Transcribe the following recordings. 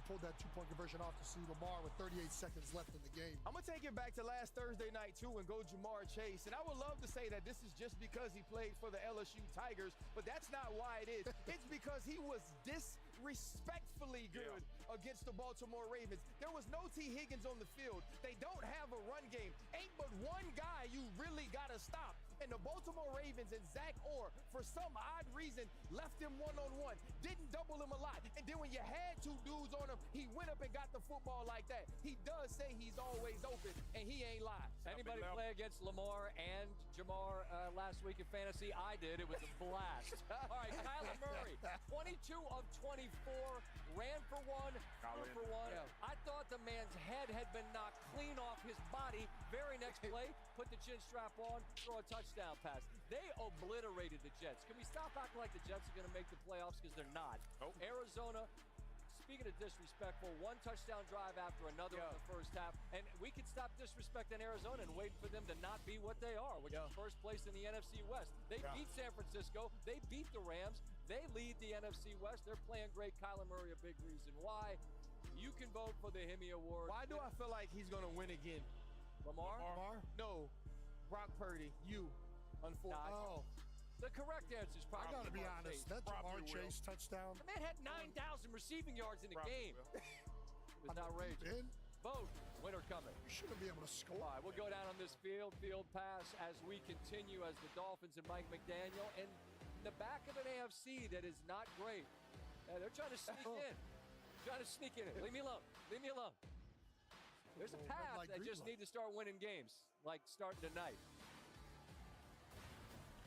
pulled that two-point conversion off to see Lamar with 38 seconds left in the game. I'm going to take it back to last Thursday night, too, and go Jamar Chase. And I would love to say that this is just because he played for the LSU Tigers, but that's not why it is. It's because he was disrespectfully good against the Baltimore Ravens. There was no T. Higgins on the field. They don't have a run game. Ain't but one guy you really got to stop. And the Baltimore Ravens and Zach Orr, for some odd reason, left him one-on-one, didn't double him a lot. And then when you had two dudes on him, he went up and got the football like that. He does say he's always open, and he ain't lying. Anybody play against Lamar and Jamar last week in fantasy? I did. It was a blast. All right, Kyler Murray, 22 of 24, ran for one, threw for one. Yeah. I thought the man's head had been knocked clean off his body. Very next play, put the chin strap on, throw a touchdown pass. They obliterated the Jets. Can we stop acting like the Jets are going to make the playoffs, because they're not? Nope. Arizona, speaking of disrespectful, one touchdown drive after another in the first half, and we could stop disrespecting Arizona and waiting for them to not be what they are, which is first place in the NFC West. They beat San Francisco. They beat the Rams. They lead the NFC West. They're playing great. Kyler Murray, a big reason why. You can vote for the Hemi Award. Why do I feel like he's going to win again? Lamar? No. Brock Purdy. Unfortunately. The correct answer is probably I got to be honest. That Jamar Chase touchdown. The man had 9,000 receiving yards in the game. It was outrageous. Vote. Winner coming. You shouldn't be able to score. All right, we'll go down on this field pass as we continue as the Dolphins and Mike McDaniel in the back of an AFC that is not great. They're trying to sneak in. Leave me alone. There's a path that just need to start winning games, like starting tonight.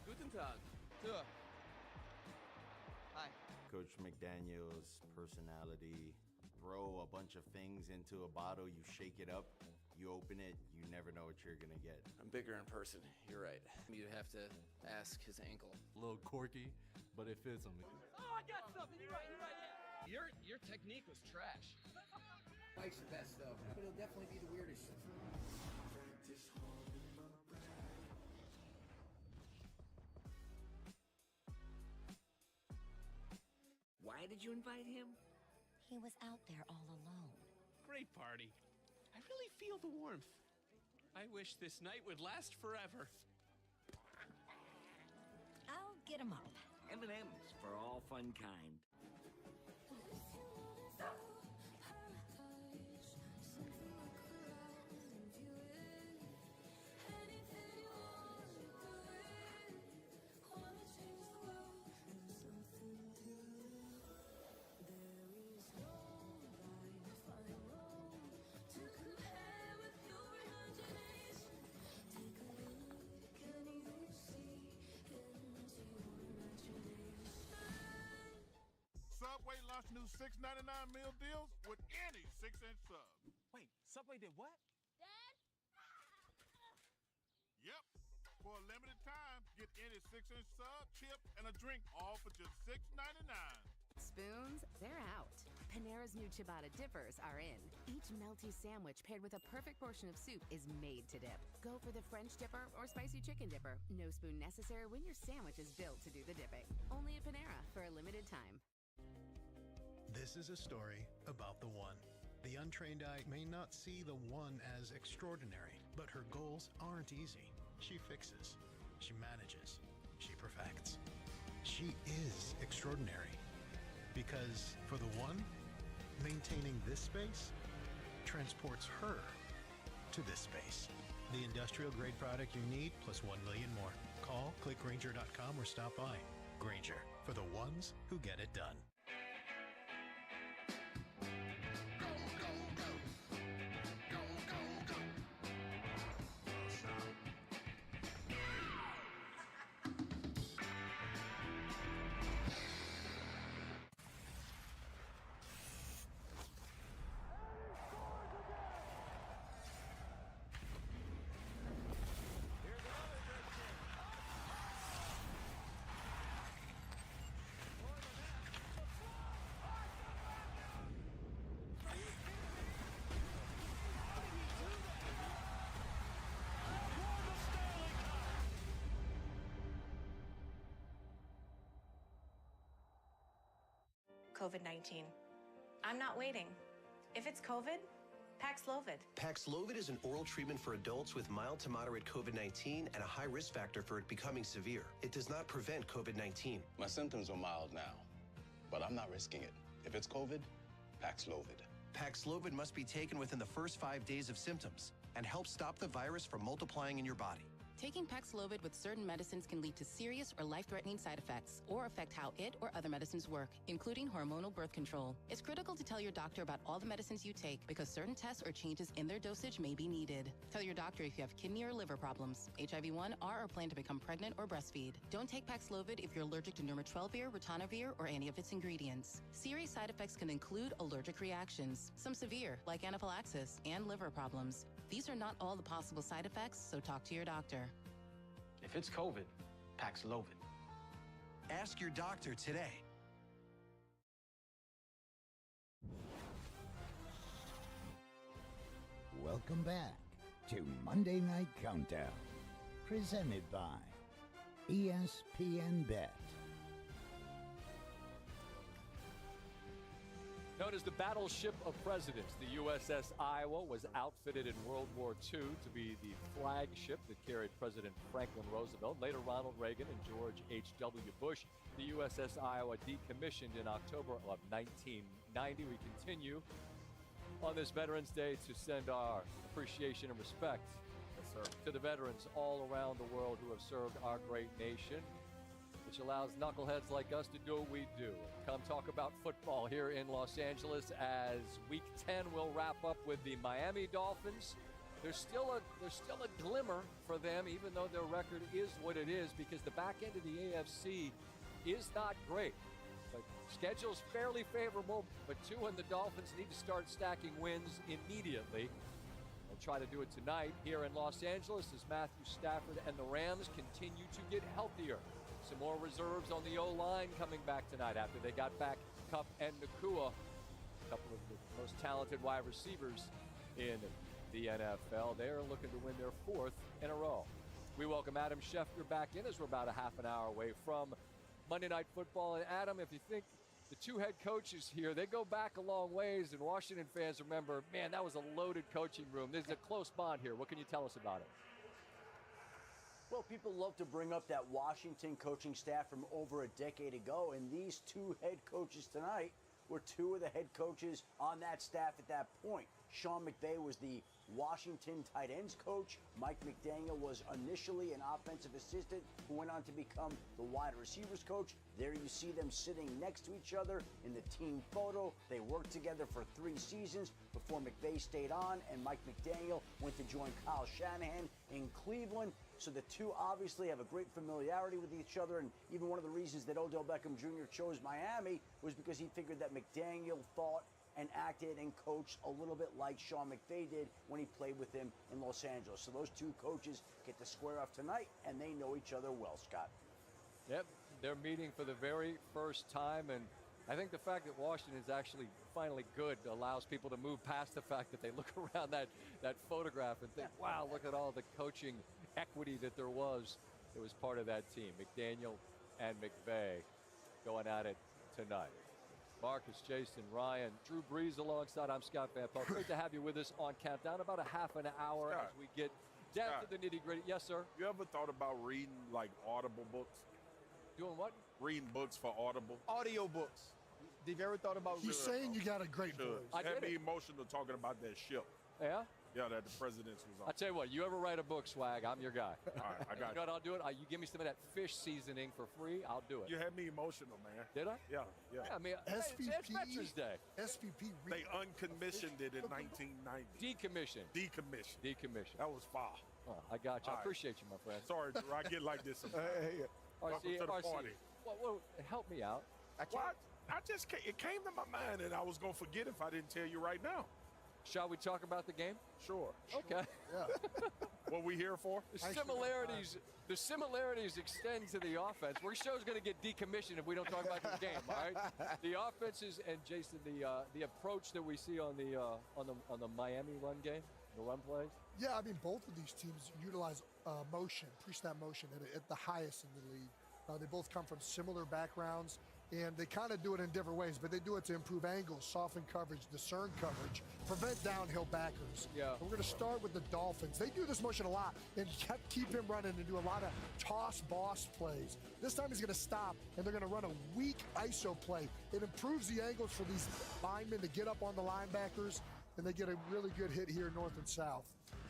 Guten Tag. Hi. Coach McDaniel's personality, throw a bunch of things into a bottle, you shake it up, you open it, you never know what you're gonna get. I'm bigger in person, you're right. You'd have to ask his ankle. A little quirky, but it fits him. Oh, I got something, you're right, yeah. Your technique was trash. Mike's the best, though, but he'll definitely be the weirdest. Why did you invite him? He was out there all alone. Great party. I really feel the warmth. I wish this night would last forever. I'll get him up. M&M's for all fun kind. Subway launched new $6.99 meal deals with any 6-inch sub. Wait, Subway did what? Dad? Yep. For a limited time, get any 6-inch sub, chip, and a drink, all for just $6.99. Spoons, they're out. Panera's new ciabatta dippers are in. Each melty sandwich paired with a perfect portion of soup is made to dip. Go for the French dipper or spicy chicken dipper. No spoon necessary when your sandwich is built to do the dipping. Only at Panera for a limited time. This is a story about the one. The untrained eye may not see the one as extraordinary, but her goals aren't easy. She fixes, she manages, she perfects. She is extraordinary. Because for the one, maintaining this space transports her to this space. The industrial grade product you need plus 1 million more. Call, click Grainger.com or stop by. Grainger, for the ones who get it done. COVID-19. I'm not waiting. If it's COVID, Paxlovid. Paxlovid is an oral treatment for adults with mild to moderate COVID-19 and a high risk factor for it becoming severe. It does not prevent COVID-19. My symptoms are mild now, but I'm not risking it. If it's COVID, Paxlovid. Paxlovid must be taken within the first 5 days of symptoms and help stop the virus from multiplying in your body. Taking Paxlovid with certain medicines can lead to serious or life-threatening side effects or affect how it or other medicines work, including hormonal birth control. It's critical to tell your doctor about all the medicines you take because certain tests or changes in their dosage may be needed. Tell your doctor if you have kidney or liver problems, HIV-1, are or plan to become pregnant or breastfeed. Don't take Paxlovid if you're allergic to nirmatrelvir, ritonavir, or any of its ingredients. Serious side effects can include allergic reactions, some severe, like anaphylaxis, and liver problems. These are not all the possible side effects, so talk to your doctor. If it's COVID, Paxlovid. Ask your doctor today. Welcome back to Monday Night Countdown, presented by ESPN Bet. Known as the Battleship of Presidents, the USS Iowa was outfitted in World War II to be the flagship that carried President Franklin Roosevelt, later Ronald Reagan and George H.W. Bush. The USS Iowa decommissioned in October of 1990. We continue on this Veterans Day to send our appreciation and respect to the veterans all around the world who have served our great nation, which allows knuckleheads like us to do what we do. Come talk about football here in Los Angeles as Week 10 will wrap up with the Miami Dolphins. There's still a glimmer for them, even though their record is what it is, because the back end of the AFC is not great. But schedule's fairly favorable, but Tua and the Dolphins need to start stacking wins immediately. They'll try to do it tonight here in Los Angeles as Matthew Stafford and the Rams continue to get healthier. Some more reserves on the O-line coming back tonight after they got back Kupp and Nakua, a couple of the most talented wide receivers in the NFL. They're looking to win their fourth in a row. We welcome Adam Schefter back in as we're about a half an hour away from Monday Night Football. And Adam, if you think the two head coaches here, they go back a long ways, and Washington fans remember, man, that was a loaded coaching room. There's a close bond here. What can you tell us about it? Well, people love to bring up that Washington coaching staff from over a decade ago, and these two head coaches tonight were two of the head coaches on that staff at that point. Sean McVay was the Washington tight ends coach. Mike McDaniel was initially an offensive assistant who went on to become the wide receivers coach. There you see them sitting next to each other in the team photo. They worked together for 3 seasons before McVay stayed on and Mike McDaniel went to join Kyle Shanahan in Cleveland. So the two obviously have a great familiarity with each other, and even one of the reasons that Odell Beckham Jr. chose Miami was because he figured that McDaniel thought and acted and coached a little bit like Sean McVay did when he played with him in Los Angeles. So those two coaches get to square off tonight, and they know each other well, Scott. Yep, they're meeting for the very first time, and I think the fact that Washington is actually finally good allows people to move past the fact that they look around that photograph and think, wow, look at all the coaching equity that there was part of that team. McDaniel and McVay going at it tonight. Marcus, Jason, Ryan, Drew Brees alongside. I'm Scott Van Pelt. Great to have you with us on Countdown. About a half an hour Scott, as we get down to the nitty-gritty. Yes, sir? You ever thought about reading, like, Audible books? Doing what? Reading books for Audible. Audio books. Have you ever thought about He's saying you got a great voice. I had did me it. emotional talking about that ship. Yeah? Yeah, that the president's was on. I tell you what, you ever write a book, Swag, I'm your guy. All right, I got you. Know what I'll do it? You give me some of that fish seasoning for free, I'll do it. You had me emotional, man. Did I? Yeah. I mean, it's Veterans Day. SVP. They uncommissioned it in 1990. Decommissioned. That was far. Oh, I got you. I appreciate you, my friend. Sorry, Drew. I get like this sometimes. Welcome to the party. Well, help me out. It came to my mind, and I was going to forget if I didn't tell you right now. Shall we talk about the game? Sure. Okay. Yeah. What we here for? The similarities extend to the offense. We're show's going to get decommissioned if we don't talk about the game. All right. The offenses and Jason, the approach that we see on the Miami run game, the run plays. Yeah, I mean both of these teams utilize motion, pre-snap motion at the highest in the league. They both come from similar backgrounds. And they kind of do it in different ways, but they do it to improve angles, soften coverage, discern coverage, prevent downhill backers. Yeah. And we're going to start with the Dolphins. They do this motion a lot and keep him running and do a lot of toss boss plays. This time he's going to stop, and they're going to run a weak ISO play. It improves the angles for these linemen to get up on the linebackers, and they get a really good hit here north and south.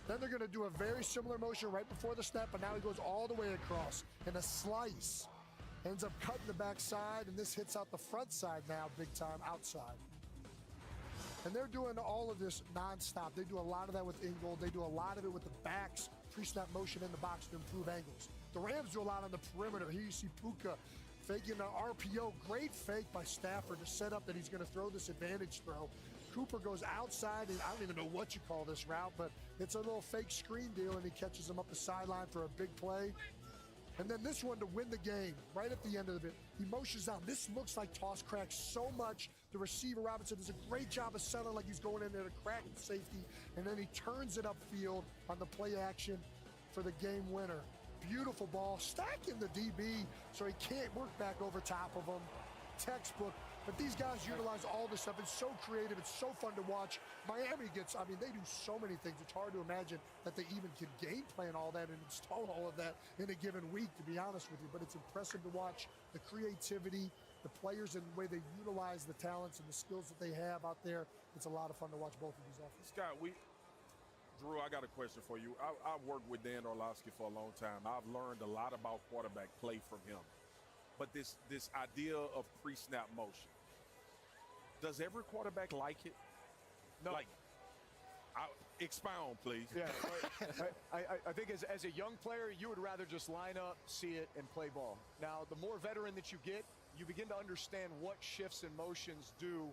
Then they're going to do a very similar motion right before the snap, but now he goes all the way across in a slice. Ends up cutting the backside, and this hits out the front side now, big time outside. And they're doing all of this nonstop. They do a lot of that with Ingold. They do a lot of it with the backs, pre-snap motion in the box to improve angles. The Rams do a lot on the perimeter. Here you see Puka faking an RPO. Great fake by Stafford to set up that he's going to throw this advantage throw. Cooper goes outside, and I don't even know what you call this route, but it's a little fake screen deal, and he catches him up the sideline for a big play. And then this one to win the game, right at the end of it, he motions out. This looks like toss cracks so much. The receiver, Robinson, does a great job of settling like he's going in there to crack the safety, and then he turns it upfield on the play action for the game winner. Beautiful ball, stacking the DB so he can't work back over top of him. Textbook. But these guys utilize all this stuff. It's so creative. It's so fun to watch. Miami they do so many things. It's hard to imagine that they even can game plan all that and install all of that in a given week, to be honest with you. But it's impressive to watch the creativity, the players, and the way they utilize the talents and the skills that they have out there. It's a lot of fun to watch both of these offenses. Scott, Drew, I got a question for you. I've worked with Dan Orlovsky for a long time. I've learned a lot about quarterback play from him. But this idea of pre-snap motion, does every quarterback like it? No. Expound, please. Yeah, I think as a young player, you would rather just line up, see it, and play ball. Now, the more veteran that you get, you begin to understand what shifts and motions do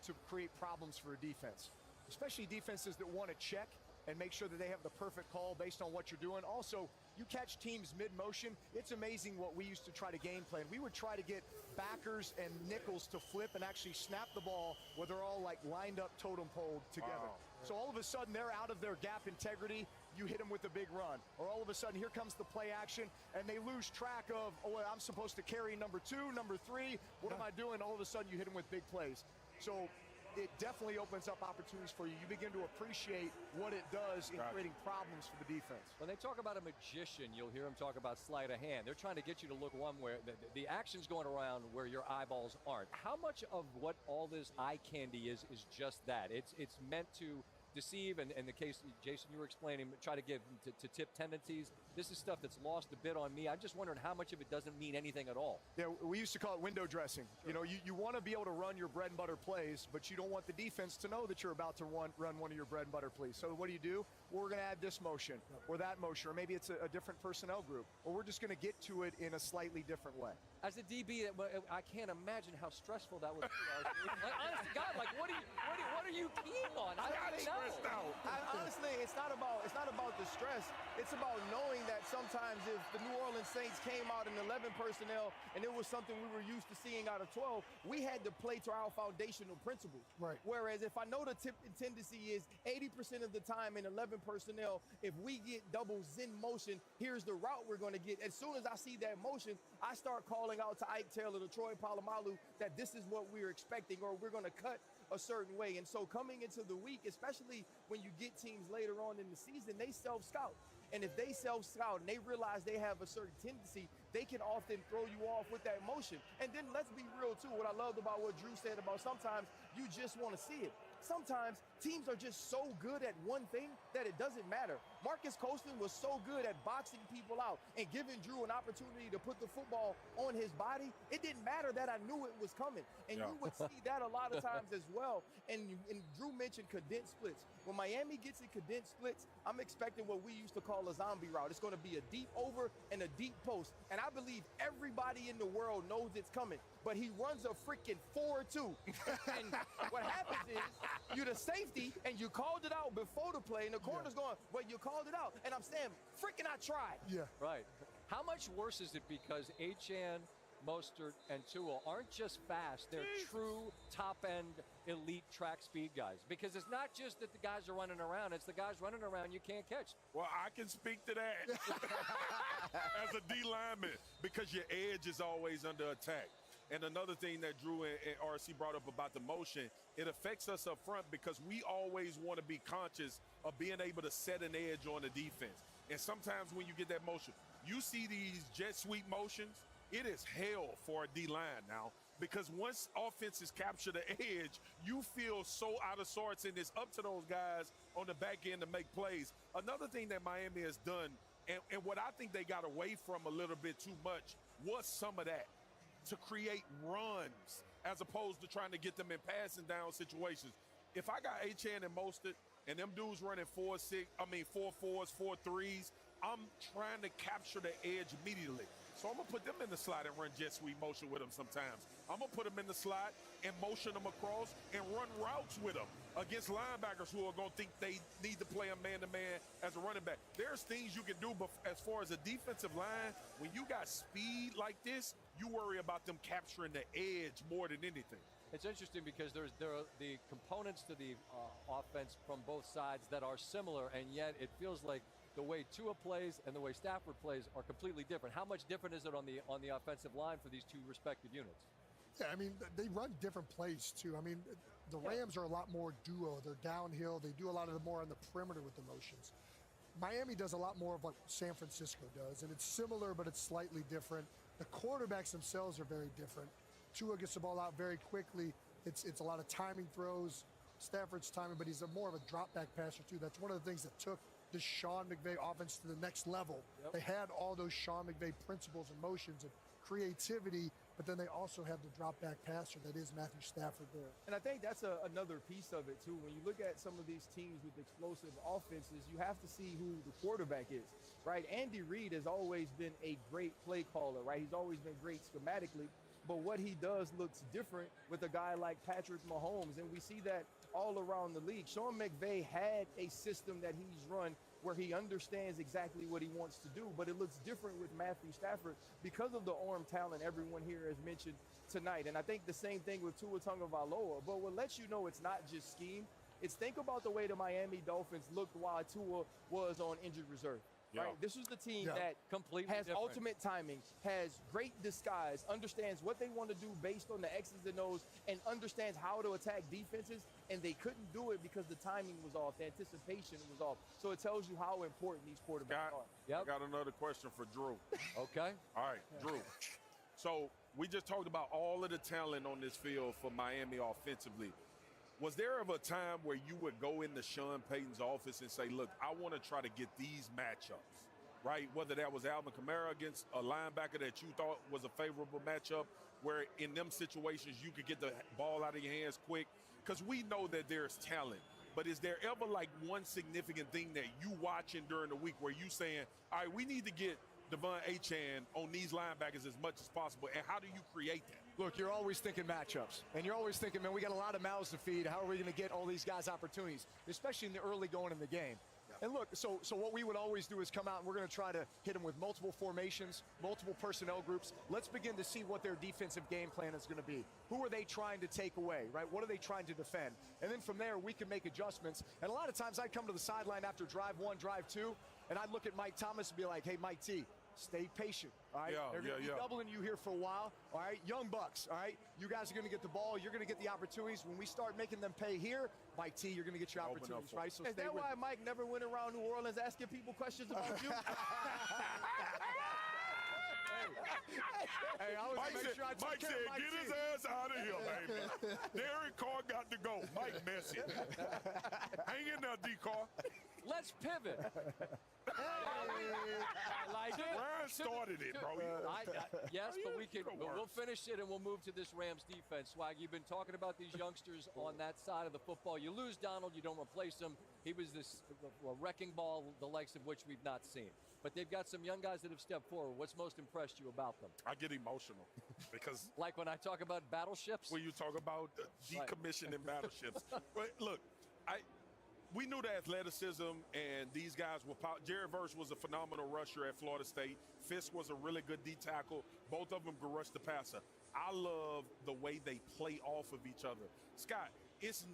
to create problems for a defense, especially defenses that want to check and make sure that they have the perfect call based on what you're doing. Also, you catch teams mid-motion, it's amazing what we used to try to game plan. We would try to get backers and nickels to flip and actually snap the ball where they're all lined up totem pole together. Wow. So all of a sudden they're out of their gap integrity, you hit them with a big run. Or all of a sudden here comes the play action and they lose track of, I'm supposed to carry number 2, number 3, what am I doing? All of a sudden you hit them with big plays. So it definitely opens up opportunities for you. You begin to appreciate what it does in creating problems for the defense. When they talk about a magician, you'll hear them talk about sleight of hand. They're trying to get you to look one way. The action's going around where your eyeballs aren't. How much of what all this eye candy is just that? It's meant to deceive, and in the case, Jason, you were explaining, try to give to tip tendencies. This is stuff that's lost a bit on me. I'm just wondering how much of it doesn't mean anything at all. Yeah, we used to call it window dressing. Sure. You know, you want to be able to run your bread and butter plays, but you don't want the defense to know that you're about to run one of your bread and butter plays. So what do? Well, we're going to add this motion or that motion, or maybe it's a different personnel group, or we're just going to get to it in a slightly different way. As a DB, I can't imagine how stressful that was. Honest to God, what are you keen on? I don't know. Honestly, it's not about the stress. It's about knowing that sometimes if the New Orleans Saints came out in 11 personnel and it was something we were used to seeing out of 12, we had to play to our foundational principles. Right. Whereas if I know the tendency is 80% of the time in 11 personnel, if we get doubles in motion, here's the route we're going to get. As soon as I see that motion, I start calling out to Ike Taylor, to Troy Polamalu, that this is what we're expecting, or we're going to cut a certain way. And so coming into the week, especially when you get teams later on in the season, they self-scout. And if they self-scout and they realize they have a certain tendency, they can often throw you off with that motion. And then let's be real too. What I loved about what Drew said about sometimes you just want to see it. Sometimes teams are just so good at one thing that it doesn't matter. Marcus Colston was so good at boxing people out and giving Drew an opportunity to put the football on his body. It didn't matter that I knew it was coming. And you would see that a lot of times as well. And Drew mentioned condensed splits. When Miami gets in condensed splits, I'm expecting what we used to call a zombie route. It's going to be a deep over and a deep post. And I believe everybody in the world knows it's coming. But he runs a freaking 4-2. And what happens is you're the safety and you called it out before the play and the corner's going, well, you called it out. And I'm saying, freaking I tried. Yeah. Right. How much worse is it because Achane, Mostert, and Tua aren't just fast, they're true top-end elite track speed guys? Because it's not just that the guys are running around, it's the guys running around you can't catch. Well, I can speak to that as a D lineman, because your edge is always under attack. And another thing that Drew and RC brought up about the motion, it affects us up front because we always want to be conscious of being able to set an edge on the defense. And sometimes when you get that motion, you see these jet sweep motions, it is hell for a D-line now. Because once offenses capture the edge, you feel so out of sorts, and it's up to those guys on the back end to make plays. Another thing that Miami has done, and what I think they got away from a little bit too much, was some of that, to create runs as opposed to trying to get them in passing down situations. If I got Achane and Mostert and them dudes running 4-4s, 4-3s, I'm trying to capture the edge immediately. So I'm going to put them in the slot and run jet sweep motion with them sometimes. I'm going to put them in the slot and motion them across and run routes with them against linebackers who are going to think they need to play a man-to-man as a running back. There's things you can do, but as far as a defensive line, when you got speed like this, you worry about them capturing the edge more than anything. It's interesting because there are the components to the offense from both sides that are similar, and yet it feels like the way Tua plays and the way Stafford plays are completely different. How much different is it on the offensive line for these two respective units? Yeah, I mean, they run different plays, too. I mean, the Rams are a lot more duo. They're downhill. They do a lot of the more on the perimeter with the motions. Miami does a lot more of what San Francisco does, and it's similar, but it's slightly different. The quarterbacks themselves are very different. Tua gets the ball out very quickly. It's a lot of timing throws. Stafford's timing, but he's more of a drop-back passer, too. That's one of the things that took the Sean McVay offense to the next level. Yep. They had all those Sean McVay principles and motions and creativity, but then they also have the drop-back passer that is Matthew Stafford there. And I think that's another piece of it, too. When you look at some of these teams with explosive offenses, you have to see who the quarterback is, right? Andy Reid has always been a great play caller, right? He's always been great schematically, but what he does looks different with a guy like Patrick Mahomes, and we see that all around the league. Sean McVay had a system that he's run where he understands exactly what he wants to do, but it looks different with Matthew Stafford because of the arm talent everyone here has mentioned tonight. And I think the same thing with Tua Tagovailoa. But what lets you know it's not just scheme, it's think about the way the Miami Dolphins looked while Tua was on injured reserve. Yeah. Right? This is the team that completely has different. ultimate timing, has great disguise, understands what they want to do based on the X's and O's, and understands how to attack defenses, and they couldn't do it because the timing was off, the anticipation was off. So it tells you how important these quarterbacks are. I got another question for Drew. Okay. All right, Drew. So we just talked about all of the talent on this field for Miami offensively. Was there ever a time where you would go into Sean Payton's office and say, look, I want to try to get these matchups, right? Whether that was Alvin Kamara against a linebacker that you thought was a favorable matchup, where in them situations you could get the ball out of your hands quick? Because we know that there's talent. But is there ever like one significant thing that you watching during the week where you saying, all right, we need to get Devon Achane on these linebackers as much as possible, and how do you create that? Look, you're always thinking matchups, and you're always thinking, man, we got a lot of mouths to feed. How are we going to get all these guys opportunities, especially in the early going in the game? Yeah. And look, so what we would always do is come out and we're going to try to hit them with multiple formations, multiple personnel groups. Let's begin to see what their defensive game plan is going to be. Who are they trying to take away, right? What are they trying to defend? And then from there, we can make adjustments. And a lot of times I'd come to the sideline after drive one, drive two, and I'd look at Mike Thomas and be like, hey, Mike T, stay patient, all right? They're going to be doubling you here for a while, all right? Young bucks, all right? You guys are going to get the ball. You're going to get the opportunities. When we start making them pay here, Mike T, you're going to get your opportunities, right? So is that why Mike never went around New Orleans asking people questions about you? Hey, Mike said, get his ass out of here, baby. Derek Carr got to go. Mike messy. Hang in there, D-Carr. Let's pivot. I like it. Ryan started it, bro. Yes, but we'll finish it and we'll move to this Rams defense. Swag, you've been talking about these youngsters on that side of the football. You lose Donald, you don't replace him. He was this wrecking ball, the likes of which we've not seen. But they've got some young guys that have stepped forward. What's most impressed you about them? I get emotional because... Like when I talk about battleships? When you talk about decommissioning battleships. But look, we knew the athleticism, and these guys were Jared Verse was a phenomenal rusher at Florida State. Fisk was a really good D tackle. Both of them could rush the passer. I love the way they play off of each other. Scott, it's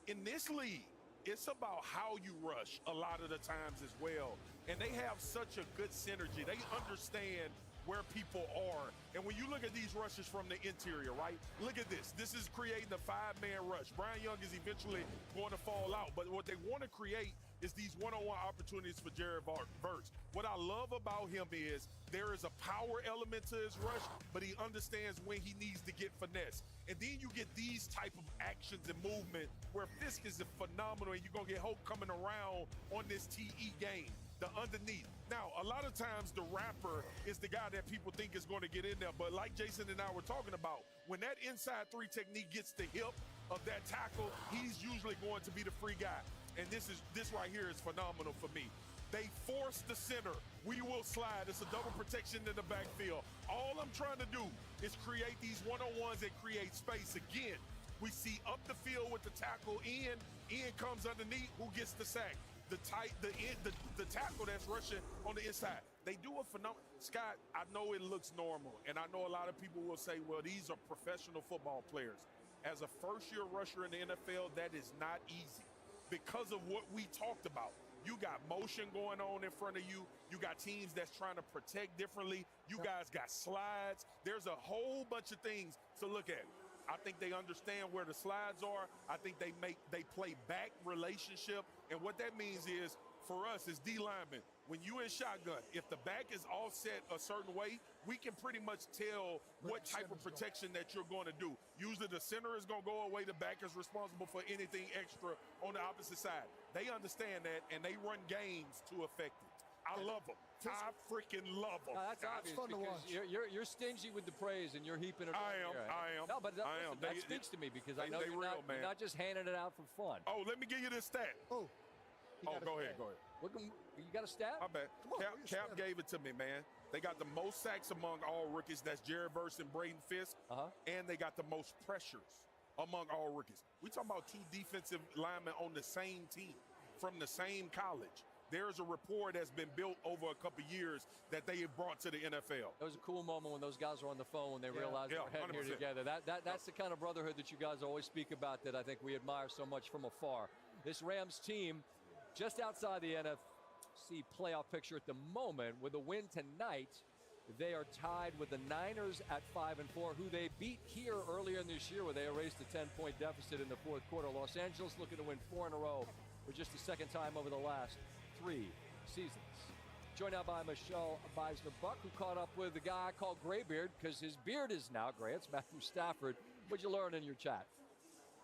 in this league, it's about how you rush a lot of the times as well. And they have such a good synergy. They understand where people are. And when you look at these rushes from the interior, right? Look at this. This is creating a 5-man rush. Brian Young is eventually going to fall out. But what they want to create is these one-on-one opportunities for Jared Verse. What I love about him is there is a power element to his rush, but he understands when he needs to get finesse. And then you get these type of actions and movement where Fisk is phenomenal, and you're going to get Hope coming around on this TE game, the underneath. Now, a lot of times the rapper is the guy that people think is going to get in there, but like Jason and I were talking about, when that inside 3 technique gets the hip of that tackle, he's usually going to be the free guy. And this right here is phenomenal for me. They force the center. We will slide. It's a double protection in the backfield. All I'm trying to do is create these one-on-ones and create space. Again, we see up the field with the tackle in. In comes underneath. Who gets the sack? The tackle that's rushing on the inside. They do a phenomenal. Scott, I know it looks normal, and I know a lot of people will say, well, these are professional football players. As a first-year rusher in the NFL, that is not easy. Because of what we talked about. You got motion going on in front of you. You got teams that's trying to protect differently. You guys got slides. There's a whole bunch of things to look at. I think they understand where the slides are. I think they play back relationship. And what that means is, for us as D linemen, when you in shotgun, if the back is all set a certain way, we can pretty much tell what type of protection that you're going to do. Usually the center is going to go away. The back is responsible for anything extra on the opposite side. They understand that, and they run games to affect it. I love them. I freaking love them. That's obvious fun to watch. You're stingy with the praise, and you're heaping it on here. I am. No, but that speaks to me because I know you're not just handing it out for fun. Oh, let me give you this stat. Oh, go ahead. You got a stat? My bad. Cap gave it to me, man. They got the most sacks among all rookies. That's Jared Verse and Braden Fisk. And they got the most pressures among all rookies. We talking about 2 defensive linemen on the same team from the same college. There's a rapport that's been built over a couple years that they have brought to the NFL. It was a cool moment when those guys were on the phone when they realized they were heading here together. That's the kind of brotherhood that you guys always speak about that I think we admire so much from afar. This Rams team just outside the NFC playoff picture at the moment. With a win tonight, they are tied with the Niners at 5-4, who they beat here earlier in this year where they erased a 10-point deficit in the fourth quarter. Los Angeles looking to win 4 in a row for just the second time over the last 3 seasons. Joined now by Michelle Beisner-Buck, who caught up with a guy called Graybeard because his beard is now gray. It's Matthew Stafford. What'd you learn in your chat?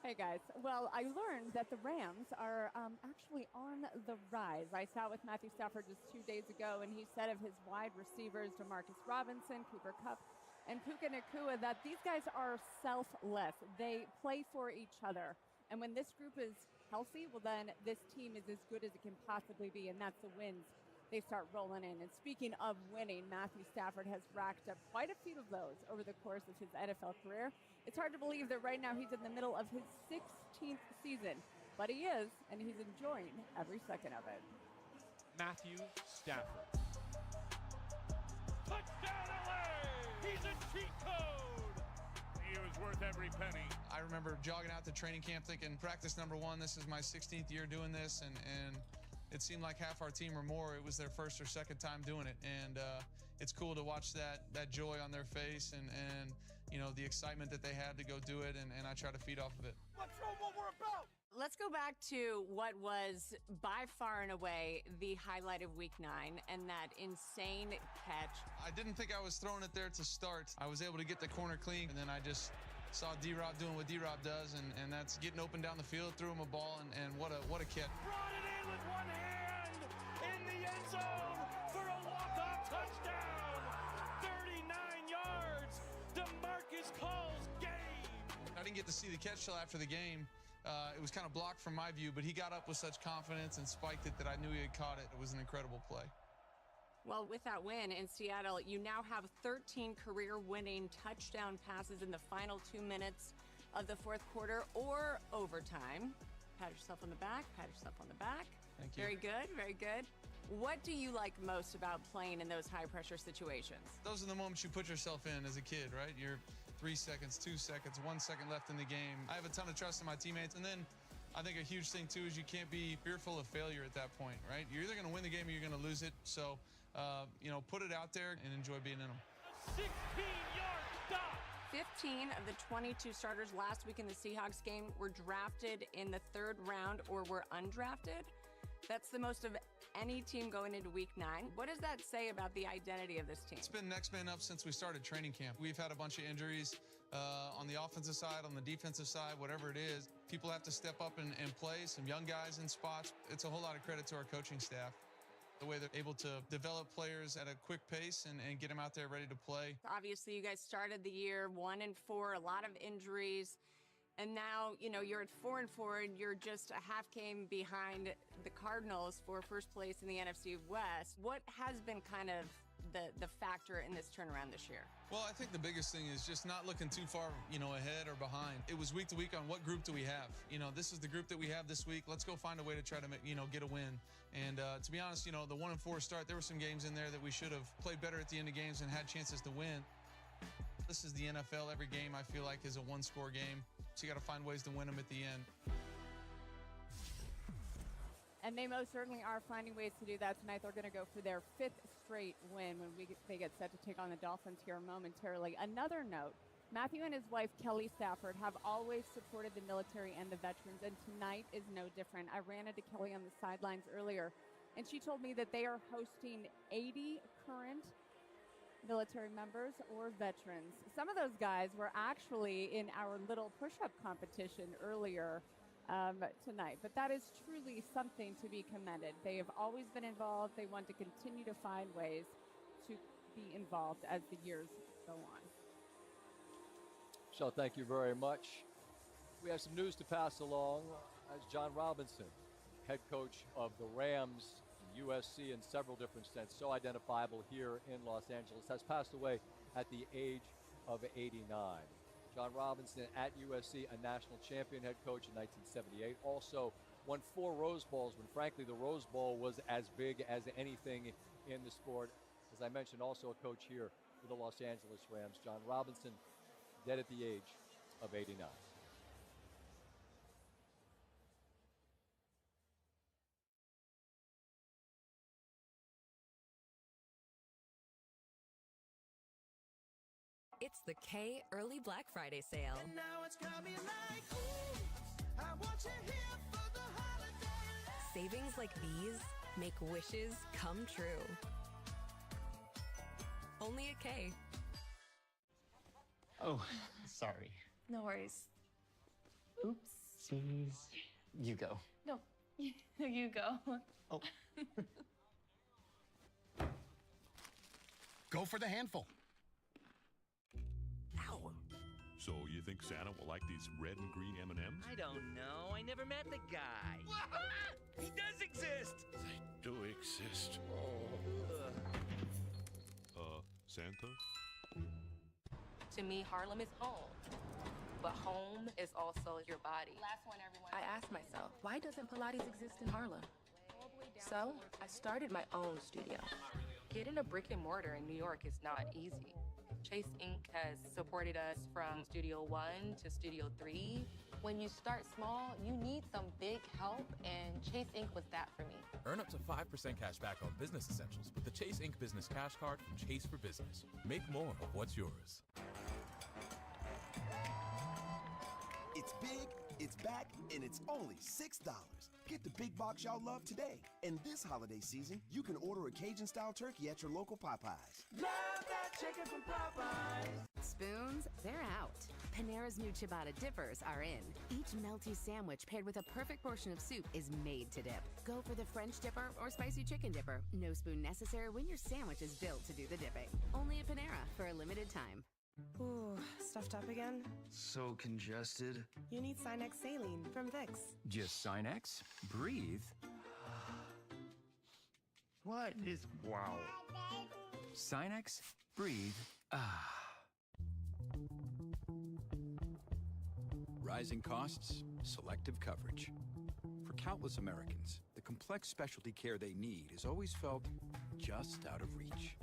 Hey, guys. Well, I learned that the Rams are actually on the rise. I sat with Matthew Stafford just 2 days ago, and he said of his wide receivers, Demarcus Robinson, Cooper Kupp, and Puka Nacua, that these guys are selfless. They play for each other. And when this group is healthy, well, then this team is as good as it can possibly be, and that's the wins they start rolling in. And speaking of winning, Matthew Stafford has racked up quite a few of those over the course of his NFL career. It's hard to believe that right now he's in the middle of his 16th season, but he is, and he's enjoying every second of it. Matthew Stafford. Touchdown LA! He's a cheat code! He was worth every penny. I remember jogging out to training camp thinking, practice number 1, this is my 16th year doing this, and it seemed like half our team or more, it was their first or second time doing it. And it's cool to watch that joy on their face and you know, the excitement that they had to go do it, and I try to feed off of it. Let's show them what we're about! Let's go back to what was by far and away the highlight of Week 9, and that insane catch. I didn't think I was throwing it there to start. I was able to get the corner clean, and then I just saw D-Rob doing what D-Rob does, and that's getting open down the field, threw him a ball, and what a catch. Brought it in with one hand in the end zone for a walk-off touchdown. 39 yards. DeMarcus calls game. I didn't get to see the catch till after the game. It was kind of blocked from my view, but he got up with such confidence and spiked it that I knew he had caught it. It was an incredible play. Well, with that win in Seattle, you now have 13 career-winning touchdown passes in the final 2 minutes of the fourth quarter or overtime. Pat yourself on the back. Pat yourself on the back. Thank you. Very good. Very good. What do you like most about playing in those high-pressure situations? Those are the moments you put yourself in as a kid, right? You're 3 seconds, 2 seconds, 1 second left in the game. I have a ton of trust in my teammates. And then I think a huge thing, too, is you can't be fearful of failure at that point, right? You're either going to win the game or you're going to lose it. So, you know, put it out there and enjoy being in them. 16-yard stop. 15 of the 22 starters last week in the Seahawks game were drafted in the 3rd round or were undrafted. That's the most of any team going into week 9. What does that say about the identity of this team? It's been next man up since we started training camp. We've had a bunch of injuries on the offensive side, on the defensive side, whatever it is. People have to step up and play, some young guys in spots. It's a whole lot of credit to our coaching staff. The way they're able to develop players at a quick pace and get them out there ready to play. Obviously, you guys started the year 1-4, a lot of injuries. And now, you're at 4-4, and you're just a half game behind the Cardinals for first place in the NFC West. What has been kind of the factor in this turnaround this year? Well, I think the biggest thing is just not looking too far, ahead or behind. It was week to week on what group do we have. This is the group that we have this week. Let's go find a way to try to, get a win. And to be honest, the 1-4 start, there were some games in there that we should have played better at the end of games and had chances to win. This is the NFL. Every game, I feel like, is a one-score game. So you got to find ways to win them at the end. And they most certainly are finding ways to do that tonight. They're going to go for their 5th straight win when they get set to take on the Dolphins here momentarily. Another note, Matthew and his wife, Kelly Stafford, have always supported the military and the veterans, and tonight is no different. I ran into Kelly on the sidelines earlier, and she told me that they are hosting 80 current military members or veterans. Some of those guys were actually in our little push-up competition earlier tonight, but that is truly something to be commended. They have always been involved. They want to continue to find ways to be involved as the years go on. Michelle, thank you very much. We have some news to pass along as John Robinson, head coach of the Rams, USC in several different sense, so identifiable here in Los Angeles, has passed away at the age of 89. John Robinson at USC, a national champion head coach in 1978, also won 4 Rose Bowls when, frankly, the Rose Bowl was as big as anything in the sport. As I mentioned, also a coach here with the Los Angeles Rams. John Robinson, dead at the age of 89. It's the K Early Black Friday sale. And now it's coming like, ooh, I want you here for the holiday. Savings like these make wishes come true. Only at K. Oh, sorry. No worries. Oopsies. You go. No, you go. Oh. Go for the handful. Ow. So you think Santa will like these red and green M&Ms? I don't know. I never met the guy. He does exist. They do exist. Santa? To me, Harlem is home. But home is also your body. Last one, everyone. I asked myself, why doesn't Pilates exist in Harlem? So I started my own studio. Getting a brick and mortar in New York is not easy. Chase Inc. has supported us from Studio 1 to Studio 3. When you start small, you need some big help, and Chase Inc. was that for me. Earn up to 5% cash back on business essentials with the Chase Inc. Business Cash Card from Chase for Business. Make more of what's yours. It's big, it's back, and it's only $6. Get the big box y'all love today. And this holiday season, you can order a Cajun-style turkey at your local Popeyes. Love that chicken from Popeyes. Spoons, they're out. Panera's new ciabatta dippers are in. Each melty sandwich paired with a perfect portion of soup is made to dip. Go for the French dipper or spicy chicken dipper. No spoon necessary when your sandwich is built to do the dipping. Only at Panera for a limited time. Ooh, stuffed up again? So congested. You need Sinex Saline from Vicks. Just Sinex? Breathe. What is... Wow. Sinex? Breathe. Ah. Rising costs, selective coverage. For countless Americans, the complex specialty care they need is always felt just out of reach.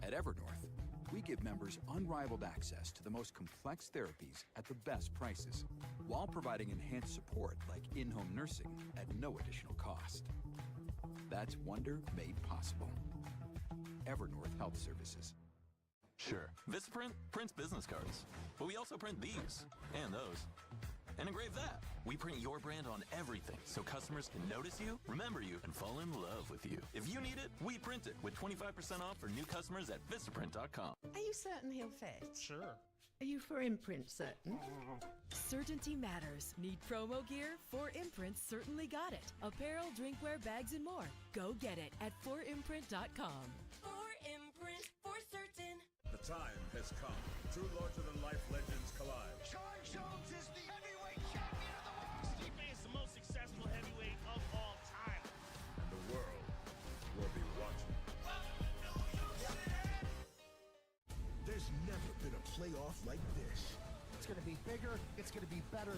At Evernorth, we give members unrivaled access to the most complex therapies at the best prices, while providing enhanced support like in-home nursing at no additional cost. That's wonder made possible. Evernorth Health Services. Sure, Vistaprint prints business cards, but we also print these and those and engrave that. We print your brand on everything so customers can notice you, remember you, and fall in love with you. If you need it, we print it with 25% off for new customers at Vistaprint.com. Are you certain he'll fit? Sure. Are you for imprint certain? Certainty matters. Need promo gear? 4imprint certainly got it. Apparel, drinkware, bags, and more. Go get it at 4imprint.com. 4imprint for certain. The time has come. Two larger-than-life legends collide. Sean Jones is the heavyweight champion of the world. Stipe is the most successful heavyweight of all time. And the world will be watching. There's never been a playoff like this. It's going to be bigger. It's going to be better.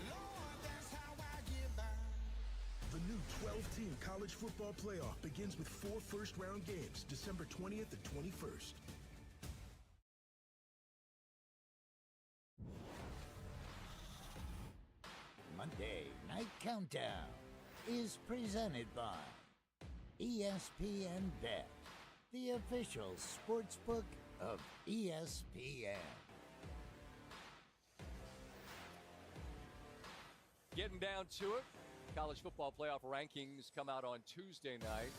The new 12-team college football playoff begins with 4 first-round games, December 20th and 21st. Monday Night Countdown is presented by ESPN Bet, the official sportsbook of ESPN. Getting down to it, college football playoff rankings come out on Tuesday night.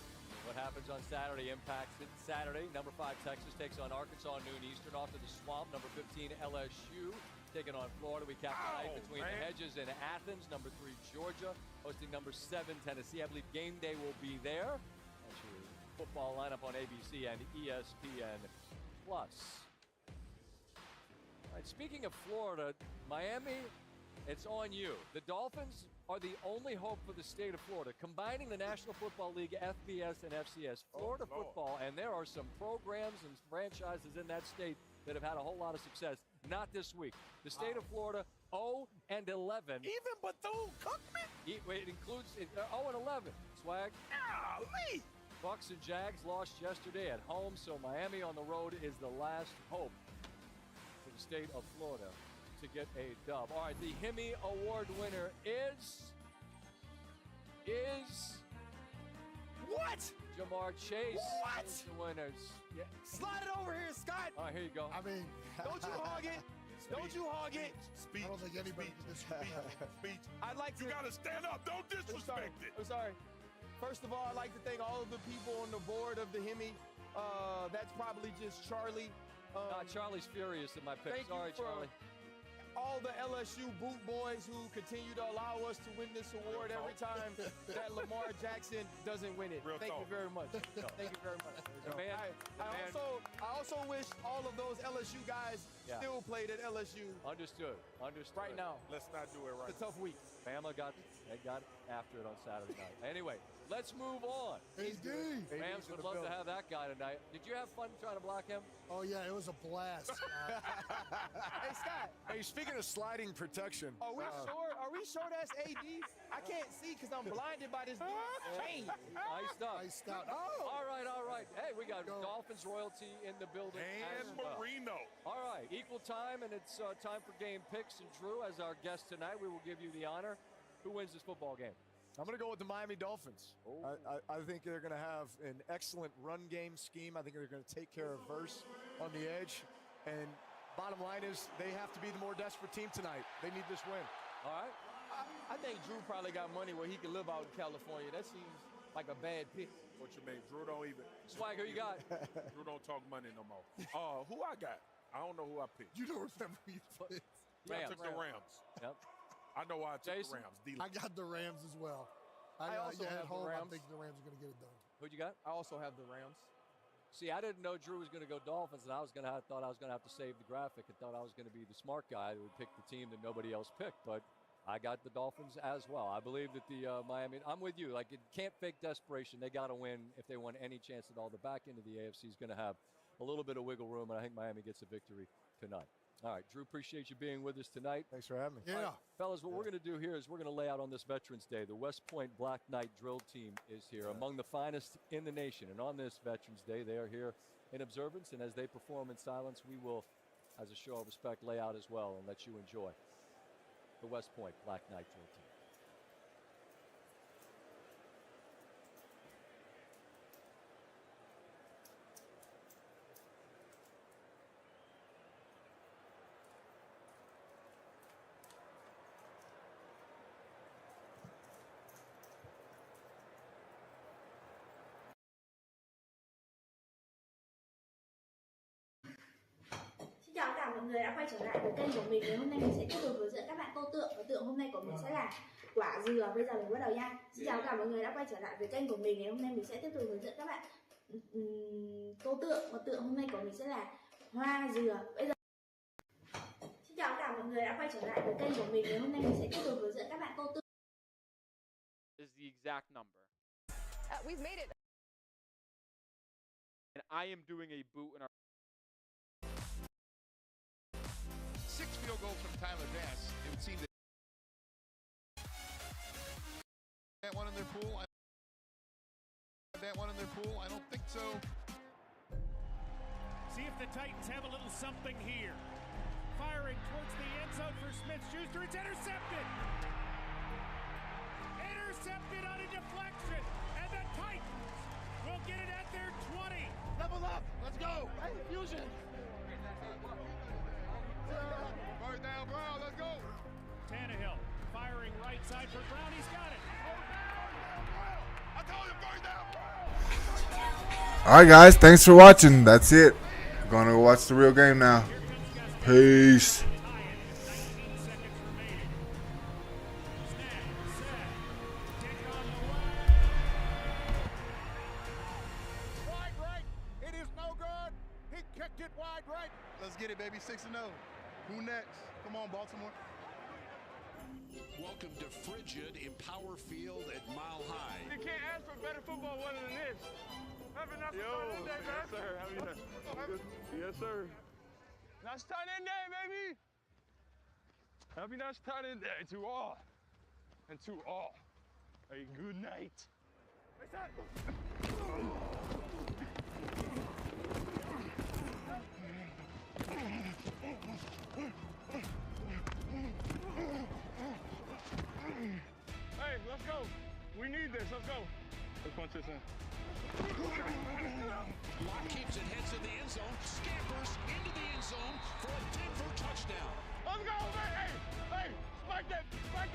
What happens on Saturday impacts it. Saturday, number 5 Texas takes on Arkansas noon Eastern. Off to the Swamp, number 15 LSU taking on Florida. We cap the night between the Hedges and Athens. Number 3 Georgia hosting number 7 Tennessee. I believe game day will be there. That's your football lineup on ABC and ESPN Plus. All right, speaking of Florida, Miami, it's on you. The Dolphins are the only hope for the state of Florida, combining the National Football League, FBS, and FCS. Florida football, and there are some programs and franchises in that state that have had a whole lot of success. Not this week. The state of Florida, 0-11. Even Bethune-Cookman? It includes 0-11. Swag. Golly! Bucks and Jags lost yesterday at home, so Miami on the road is the last hope for the state of Florida to get a dub. All right, the Hemi Award winner is what? Jamar Chase. What? Is the winners. Yeah. Slide it over here, Scott. All right, here you go. I mean, Don't you hog it. Don't you hog it. Speech. I don't think anybody can disagree. Speech. I'd like to. You got to stand up. Don't disrespect it. I'm sorry. First of all, I'd like to thank all of the people on the board of the Hemi. That's probably just Charlie. Charlie's furious at my pick. Sorry, Charlie. All the LSU boot boys who continue to allow us to win this award every time that Lamar Jackson doesn't win it. Thank you very much. Thank you very much. I also wish all of those LSU guys still played at LSU. Understood. Right now. Let's not do it right. It's a tough week. Bama got after it on Saturday night. Anyway, let's move on. Rams would love to have that guy tonight. Did you have fun trying to block him? Oh, yeah, it was a blast. Hey, Scott. Hey, speaking of sliding protection. Are we sure? Are we sure that's AD? I can't see because I'm blinded by this chain. Iced out. Oh. All right. Hey, we got Dolphins royalty in the building. And Marino. All right, equal time, and it's time for game picks. And Drew, as our guest tonight, we will give you the honor. Who wins this football game? I'm going to go with the Miami Dolphins. I think they're going to have an excellent run game scheme. I think they're going to take care of Verse on the edge. And bottom line is they have to be the more desperate team tonight. They need this win. All right. I think Drew probably got money where he can live out in California. That seems like a bad pick. What you mean? Drew don't even. Swag, who you got? Drew don't talk money no more. Who I got? I don't know who I picked. You don't remember who you picked. I took the Rams. Yep. I know why I took the Rams. I got the Rams as well. I also have at home, the Rams. I think the Rams are going to get it done. Who'd you got? I also have the Rams. See, I didn't know Drew was going to go Dolphins, and I thought I was going to have to save the graphic and thought I was going to be the smart guy who would pick the team that nobody else picked. But I got the Dolphins as well. I believe that the Miami, I'm with you. Like, it can't fake desperation. They got to win if they want any chance at all. The back end of the AFC is going to have a little bit of wiggle room, and I think Miami gets a victory tonight. All right, Drew, appreciate you being with us tonight. Thanks for having me. Yeah. Right, fellas, what we're going to do here is we're going to lay out on this Veterans Day. The West Point Black Knight drill team is here, among the finest in the nation. And on this Veterans Day, they are here in observance. And as they perform in silence, we will, as a show of respect, lay out as well and let you enjoy the West Point Black Knight drill team. mọi người đã quay trở lại với kênh của mình. Ngày hôm nay mình sẽ tiếp tục hướng dẫn các bạn câu tượng, và tượng hôm nay của mình sẽ là quả dừa. Bây giờ mình bắt đầu nha. Xin chào cả mọi người đã quay trở lại với kênh của mình. Ngày hôm nay mình sẽ tiếp tục hướng dẫn các bạn câu tượng, và tượng hôm nay của mình sẽ là hoa dừa. Bây giờ xin chào cả mọi người đã quay trở lại với kênh của mình. Ngày hôm nay mình sẽ tiếp tục hướng dẫn các bạn câu tượng. Is the exact number. We've made it. And I am doing a boot in our 6 field goals from Tyler Bass. It would seem that one in their pool. That one in their pool. I don't think so. See if the Titans have a little something here. Firing towards the end zone for Smith-Schuster. It's intercepted. Intercepted on a deflection. And the Titans will get it at their 20. Level up. Let's go. Hey, Fusion. First down, Brown. Let's go. Tannehill firing right side for Brown. He's got it. I told you, first down, Brown. Alright guys, thanks for watching. That's it. I'm gonna go watch the real game now. Peace. Wide right. It is no good. He kicked it wide right. Let's get it, baby. 6-0. Who next? Come on, Baltimore. Welcome to frigid Empower Field at Mile High. You can't ask for better football weather than this. Have a nice tight end day, man. Yes, sir. Yes, sir. Nice tight end day, baby. Happy nice tight end day to all. And to all, a good night. Hey, let's go. We need this. Let's go. Let's punch this in. Lock keeps it, heads to the end zone, scampers into the end zone for a Denver touchdown. Let's go, man. Hey, spike that. Let's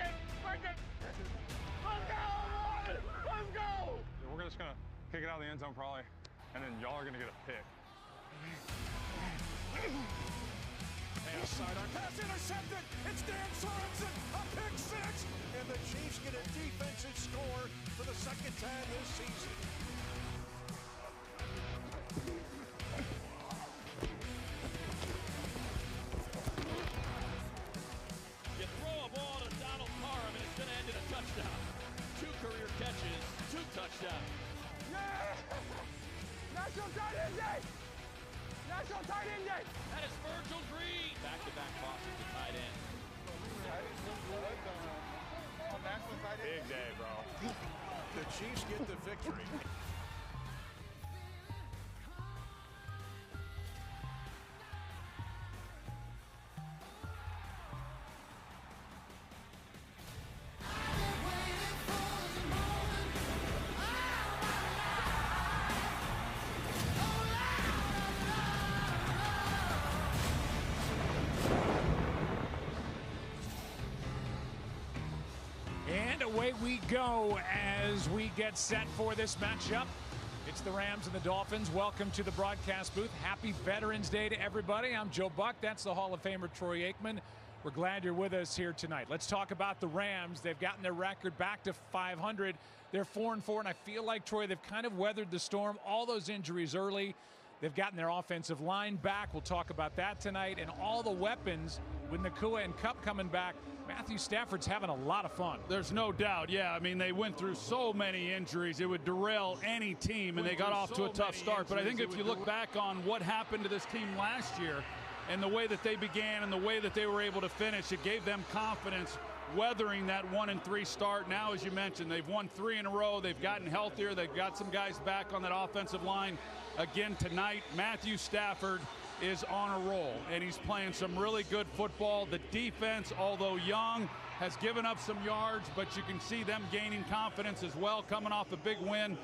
go, boys. Let's go. We're just gonna kick it out of the end zone probably, and then y'all are gonna get a pick. And a sidearm pass intercepted. It's Dan Sorensen, a pick six, and the Chiefs get a defensive score for the second time this season. You throw a ball to Donald Parham, and it's going to end in a touchdown. 2 career catches, 2 touchdowns. Yeah! National Tight End Day! National Tight End Day! That is Virgil Green. Back-to-back bosses to tight end. Big day, bro. The Chiefs get the victory. And away we go as we get set for this matchup. It's the Rams and the Dolphins. Welcome to the broadcast booth. Happy Veterans Day to everybody. I'm Joe Buck. That's the Hall of Famer Troy Aikman. We're glad you're with us here tonight. Let's talk about the Rams. They've gotten their record back to 500. They're 4-4, and I feel like, Troy, they've kind of weathered the storm. All those injuries early. They've gotten their offensive line back. We'll talk about that tonight. And all the weapons with Nakua and Kupp coming back. Matthew Stafford's having a lot of fun. There's no doubt. Yeah, I mean, they went through so many injuries. It would derail any team, and they got off to a tough start. But I think if you look back on what happened to this team last year and the way that they began and the way that they were able to finish, it gave them confidence weathering that 1-3 start. Now, as you mentioned, they've won 3 in a row. They've gotten healthier. They've got some guys back on that offensive line again tonight. Matthew Stafford is on a roll, and he's playing some really good football. The defense, although young, has given up some yards, but you can see them gaining confidence as well, coming off a big win.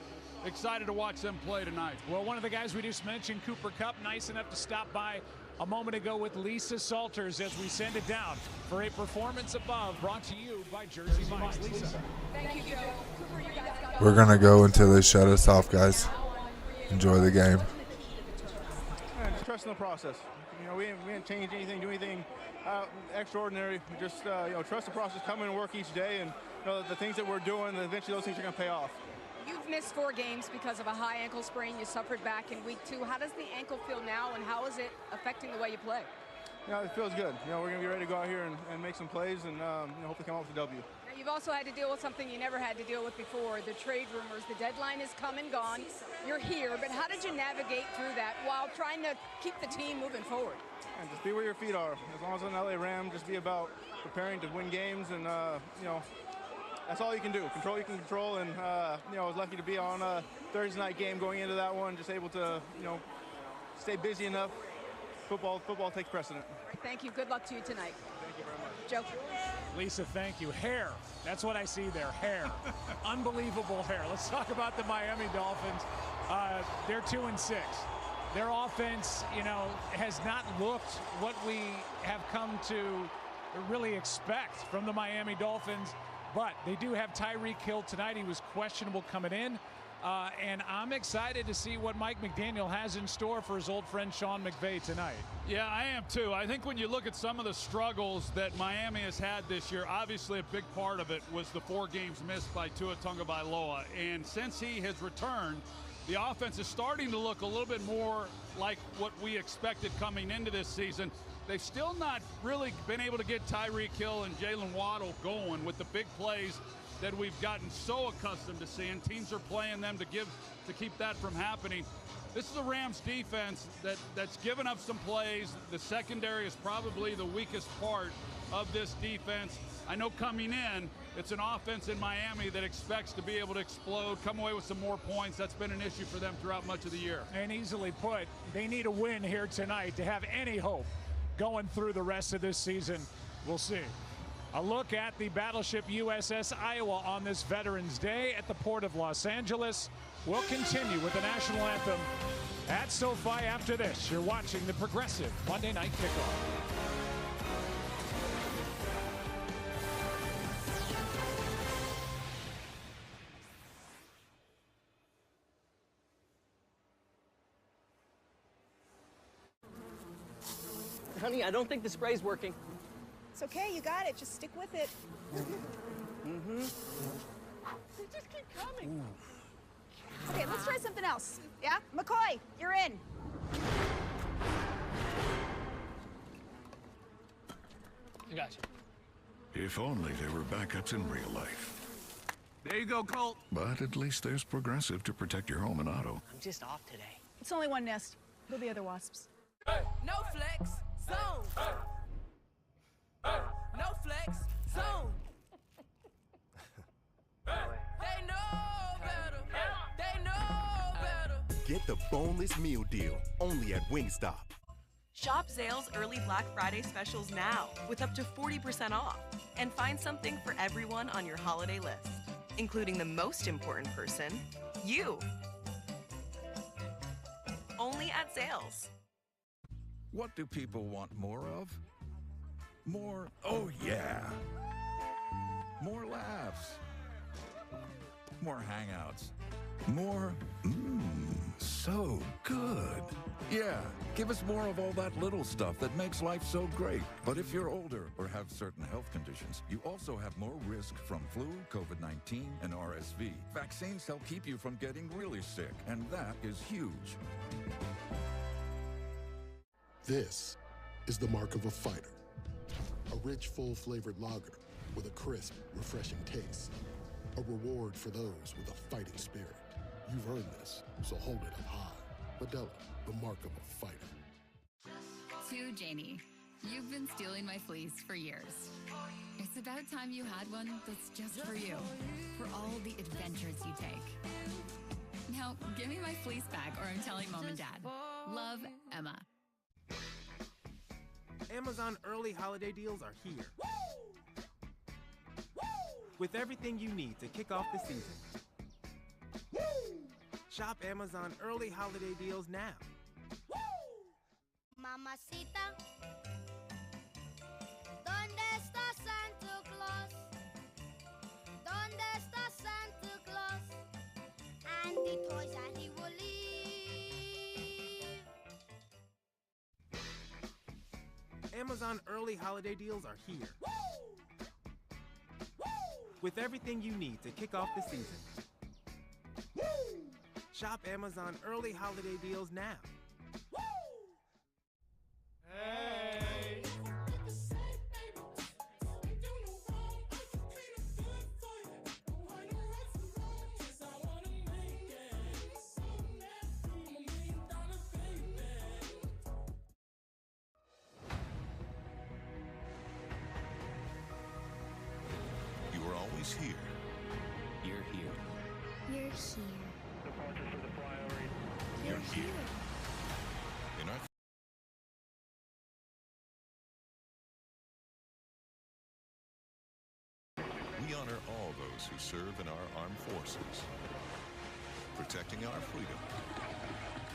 Excited to watch them play tonight. Well, one of the guys we just mentioned, Cooper Kupp, nice enough to stop by a moment ago with Lisa Salters as we send it down for a performance above, brought to you by Jersey Mike's. Lisa. Thank you, Joe. Cooper, you guys got We're gonna go until they shut us off, guys. Enjoy the game. Just trust in the process. we didn't change anything, do anything extraordinary. We just trust the process, come in and work each day, and the things that we're doing, eventually those things are going to pay off. You've missed 4 games because of a high ankle sprain you suffered back in week 2. How does the ankle feel now, and how is it affecting the way you play? It feels good. We're going to be ready to go out here and make some plays and hopefully come out with a W. Now, you've also had to deal with something you never had to deal with before, the trade rumors. The deadline is come and gone. You're here, but how did you navigate through that while trying to keep the team moving forward? And just be where your feet are. As long as I'm an LA Ram, just be about preparing to win games, and that's all you can do. Control you can control, and I was lucky to be on a Thursday night game going into that one, just able to stay busy enough. Football takes precedent. Thank you. Good luck to you tonight. Thank you very much. Joe. Lisa, thank you. Hair. That's what I see there. Hair. Unbelievable hair. Let's talk about the Miami Dolphins. They're 2-6. Their offense, has not looked what we have come to really expect from the Miami Dolphins. But they do have Tyreek Hill tonight. He was questionable coming in. And I'm excited to see what Mike McDaniel has in store for his old friend Sean McVay tonight. Yeah, I am too. I think when you look at some of the struggles that Miami has had this year, obviously a big part of it was the 4 games missed by Tua Tagovailoa. And since he has returned, the offense is starting to look a little bit more like what we expected coming into this season. They've still not really been able to get Tyreek Hill and Jalen Waddle going with the big plays that we've gotten so accustomed to seeing. Teams are playing them to keep that from happening. This is a Rams defense that's given up some plays. The secondary is probably the weakest part of this defense. I know coming in, it's an offense in Miami that expects to be able to explode, come away with some more points. That's been an issue for them throughout much of the year. And easily put, they need a win here tonight to have any hope going through the rest of this season. We'll see. A look at the battleship USS Iowa on this Veterans Day at the Port of Los Angeles. We'll continue with the national anthem at SoFi after this. You're watching the Progressive Monday Night Kickoff. Honey, I don't think the spray's working. It's okay. You got it. Just stick with it. Mm-hmm. They just keep coming. Okay, let's try something else. Yeah? McCoy, you're in. I got you. If only there were backups in real life. There you go, Colt. But at least there's Progressive to protect your home and auto. I'm just off today. It's only one nest. There'll be other wasps. No flex zone. No flex zone. They know better. They know better. Get the boneless meal deal only at Wingstop. Shop Zale's early Black Friday specials now with up to 40% off. And find something for everyone on your holiday list, including the most important person, you. Only at Zale's. What do people want more of? More, oh yeah. More laughs. More hangouts. More, so good. Yeah, give us more of all that little stuff that makes life so great. But if you're older or have certain health conditions, you also have more risk from flu, COVID-19, and RSV. Vaccines help keep you from getting really sick, and that is huge. This is the mark of a fighter. A rich, full-flavored lager with a crisp, refreshing taste. A reward for those with a fighting spirit. You've earned this, so hold it up high. Modelo, the mark of a fighter. To Janie, you've been stealing my fleece for years. It's about time you had one that's just for you, for all the adventures you take. Now, give me my fleece back or I'm telling Mom and Dad. Love, Emma. Amazon early holiday deals are here. With everything you need to kick off the season. Shop Amazon early holiday deals now. Mamacita, ¿dónde está Santa Claus? ¿Dónde está Santa Claus? And the toys that he will leave. Amazon early holiday deals are here. With everything you need to kick off the season. Shop Amazon early holiday deals now. Hey. You were always here. You're here. You're here. You're here. In our we honor all those who serve in our armed forces, protecting our freedom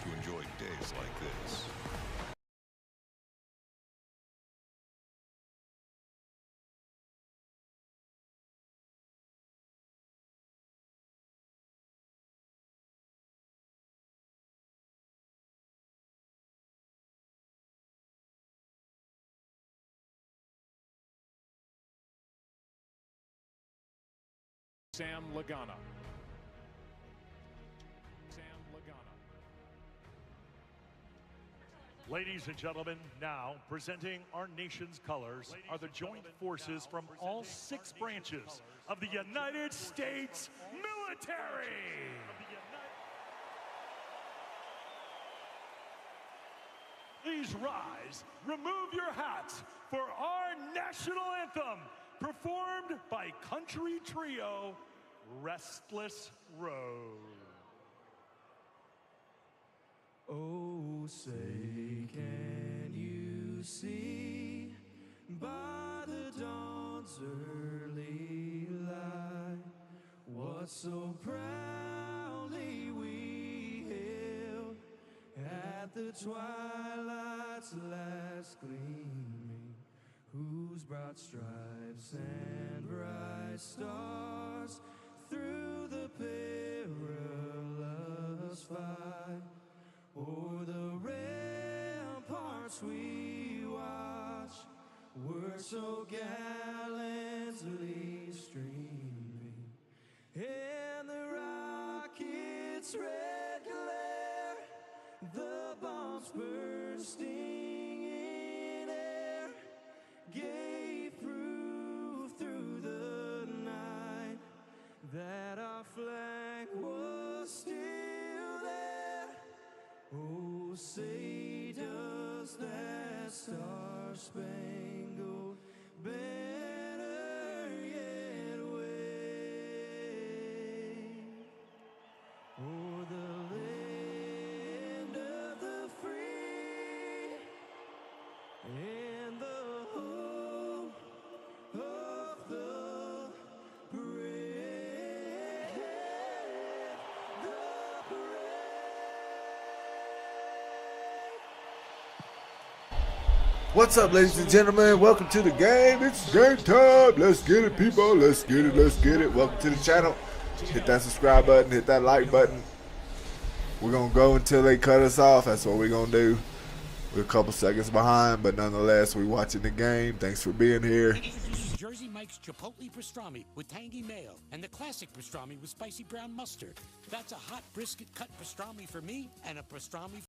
to enjoy days like this. Sam Lagana. Ladies and gentlemen, now presenting our nation's colors are the joint forces from all 6 branches of the United States military. Please rise, remove your hats for our national anthem, performed by country trio Restless Road. Oh, say, can you see by the dawn's early light what so proudly we hailed at the twilight's last gleaming, whose broad stripes and bright stars through the perilous fight o'er the ramparts we watch were so gallantly streaming, and the rocket's red glare, the bombs bursting in air, gave proof through the night that our flag was still there. Oh, say does that star-spangled banner yet wave o'er the land of the free and the home of the brave, the What's up, ladies and gentlemen? Welcome to the game. It's game time. Let's get it, people. Let's get it. Let's get it. Welcome to the channel. Hit that subscribe button. Hit that like button. We're going to go until they cut us off. That's what we're going to do. We're a couple seconds behind, but nonetheless, we're watching the game. Thanks for being here. Introduces Jersey Mike's Chipotle Pastrami with tangy mayo and the classic pastrami with spicy brown mustard. That's a hot brisket cut pastrami for me and a pastrami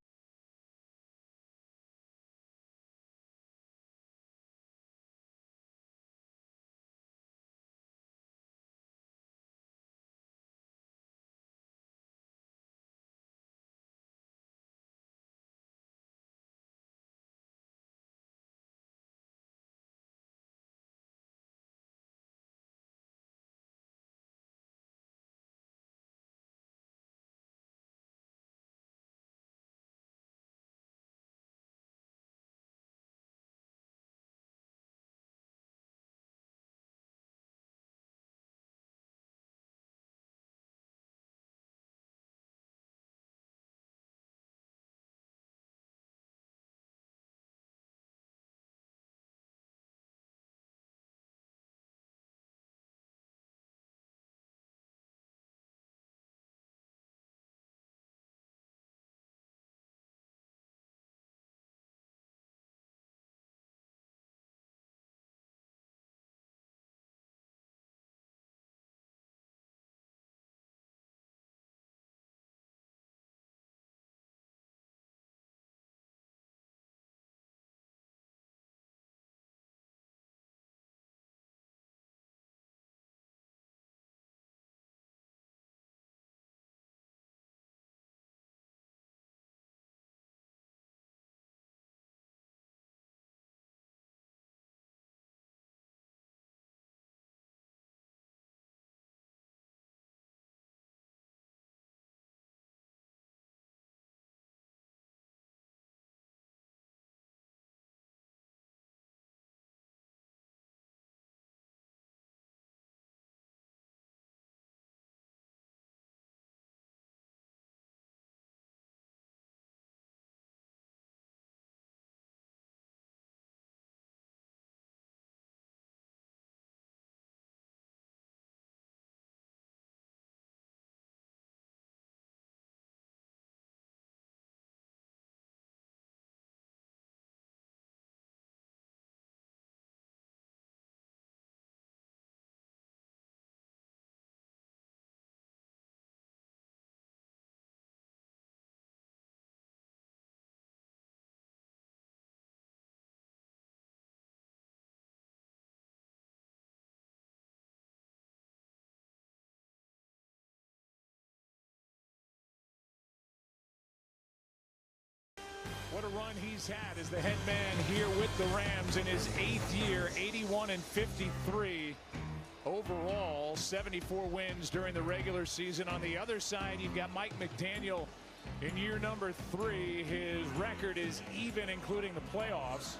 What a run he's had as the head man here with the Rams in his 8th year, 81-53. Overall, 74 wins during the regular season. On the other side, you've got Mike McDaniel in year number 3. His record is even, including the playoffs.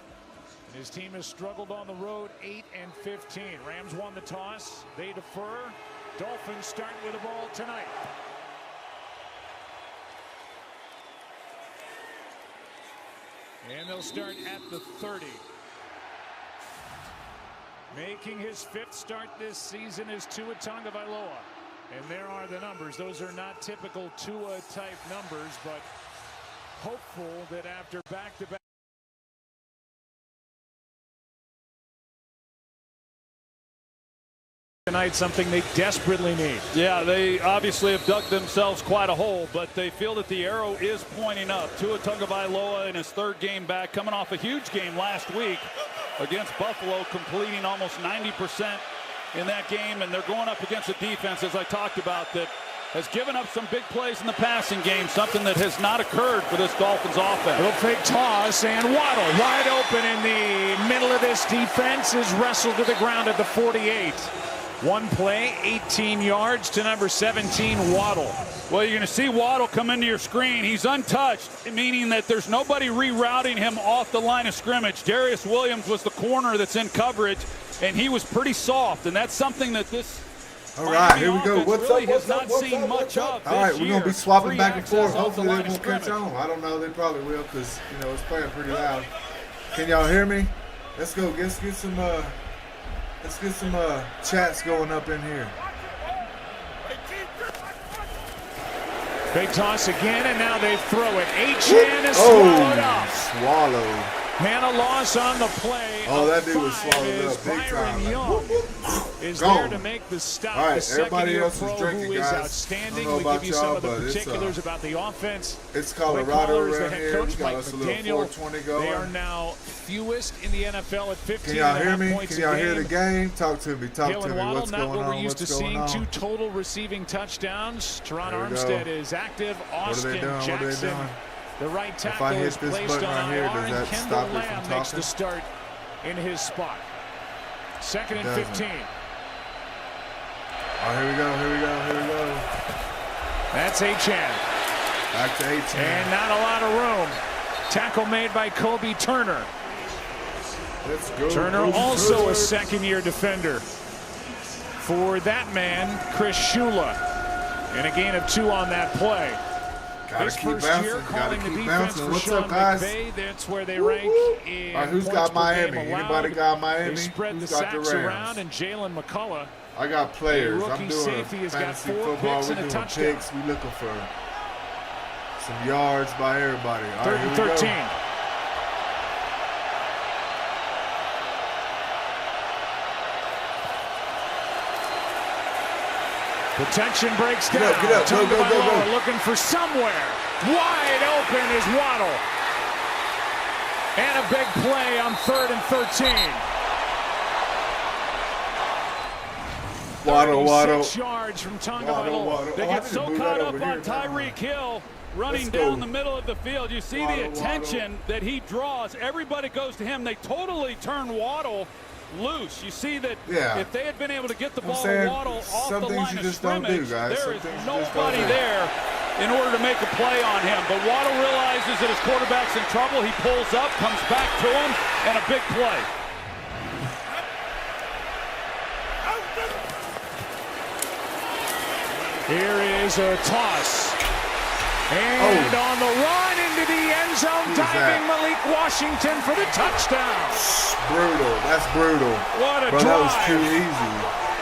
And his team has struggled on the road, 8-15. Rams won the toss. They defer. Dolphins start with the ball tonight. And they'll start at the 30. Making his 5th start this season is Tua Tagovailoa. And there are the numbers. Those are not typical Tua-type numbers, but hopeful that after back-to-back tonight, something they desperately need. Yeah, they obviously have dug themselves quite a hole, but they feel that the arrow is pointing up. Tua Tagovailoa in his 3rd game back, coming off a huge game last week against Buffalo, completing almost 90% in that game, and they're going up against a defense, as I talked about, that has given up some big plays in the passing game, something that has not occurred for this Dolphins offense. Little fake toss, and Waddle wide open in the middle of this defense is wrestled to the ground at the 48. One play, 18 yards to number 17, Waddle. Well, you're going to see Waddle come into your screen. He's untouched, meaning that there's nobody rerouting him off the line of scrimmage. Darius Williams was the corner that's in coverage, and he was pretty soft, and that's something that this all right, here we go. What's really up? What's has up? not seen much of. All right, we're going to be swapping back and forth. Hopefully they won't scrimmage. catch on. I don't know. They probably will because, you know, it's playing pretty loud. Can y'all hear me? Let's go. Let's get some chats going up in here. Big toss again, and now they throw it. Achane is swallowed up. Swallowed. And a loss on the play. Oh, that dude was swallowed up big Byron time. Young is there to make the stop. All right, the everybody else is pro drinking, who is guys. outstanding. I don't know We give about you some y'all, of the but particulars about the offense. It's Colorado the around head here. coach, We got Mike us a little McDaniel. 420 going. They are now fewest in the NFL at 15 Can y'all hear me? points Can y'all a hear game. the game? Talk to me. Talk to me. Waddle, What's not going what we're on? used What's to going seeing. on? 2 total receiving touchdowns. Teron There we go. Armstead is active. Austin What are they doing? Jackson, What are they doing? the right If I tackle, hit is this placed button on right here, IR, does and that Kendall stop it from Lamb makes talking? the start in his spot. 2nd and Doesn't. 15. Oh, here we go. Here we go. Here we go. That's Achane. Back to Achane. And not a lot of room. Tackle made by Kobe Turner. Let's go. Turner Kobe also Turner. a second-year defender. For that man, Chris Shula. And a gain of 2 on that play. Gotta His keep first bouncing. year Gotta calling the keep defense bouncing. for What's Sean up, guys? McVay. That's where they rank in All right, who's points got per Miami? game allowed. Anybody got Miami? They spread Who's the got the sacks Rams? around, and Jalen McCullough, I got players. rookie I'm doing safety, has got fantasy 4 football. picks We're and a doing touchdown. picks. We looking for some yards by everybody. All 3rd right, and here we 13. go. Protection breaks down. Get up, go, go, go, Tagovailoa go. looking for somewhere. Wide open is Waddle. And a big play on 3rd and 13. Waddle. 36 yards from Tagovailoa. They Oh, I get need to so move caught that up over on here. Tyreek Hill running Let's go. down the middle of the field. You see Waddle, the attention that he draws. Everybody goes to him. They totally turn Waddle loose. You see that Yeah. if they had been able to get the I'm ball to saying Waddle off some the things line you of just don't scrimmage, do, guys. there Some is things you just don't nobody do. there in order to make a play on him. But Waddle realizes that his quarterback's in trouble. He pulls up, comes back to him, and a big play. Here is a toss. And on the run into the end zone, Who's diving that? Malik Washington for the touchdown. Brutal. That's brutal. What a Bro, that was drive. too easy.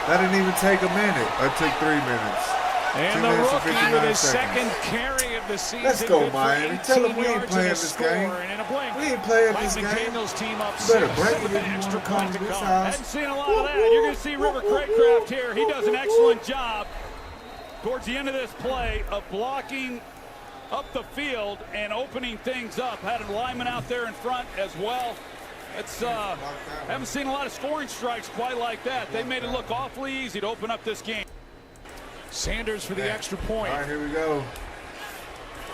That didn't even take a minute. It took 3 minutes. 2 And the minutes and rookie 59 with his seconds. second carry of the season. Let's go, good for Miami. Tell them 18 we ain't yards playing and a this score, game. And in a blink, We ain't playing Mike this game. McDaniel's team up You better 6 break it with if an you extra want to come point to to this come. house. Hadn't seen a lot of that. You're going to see River Craycraft here. He does an excellent job towards the end of this play of blocking up the field and opening things up. Had a lineman out there in front as well. It's haven't seen a lot of scoring strikes quite like that. They made it look awfully easy to open up this game. Sanders for the extra point. All right, here we go.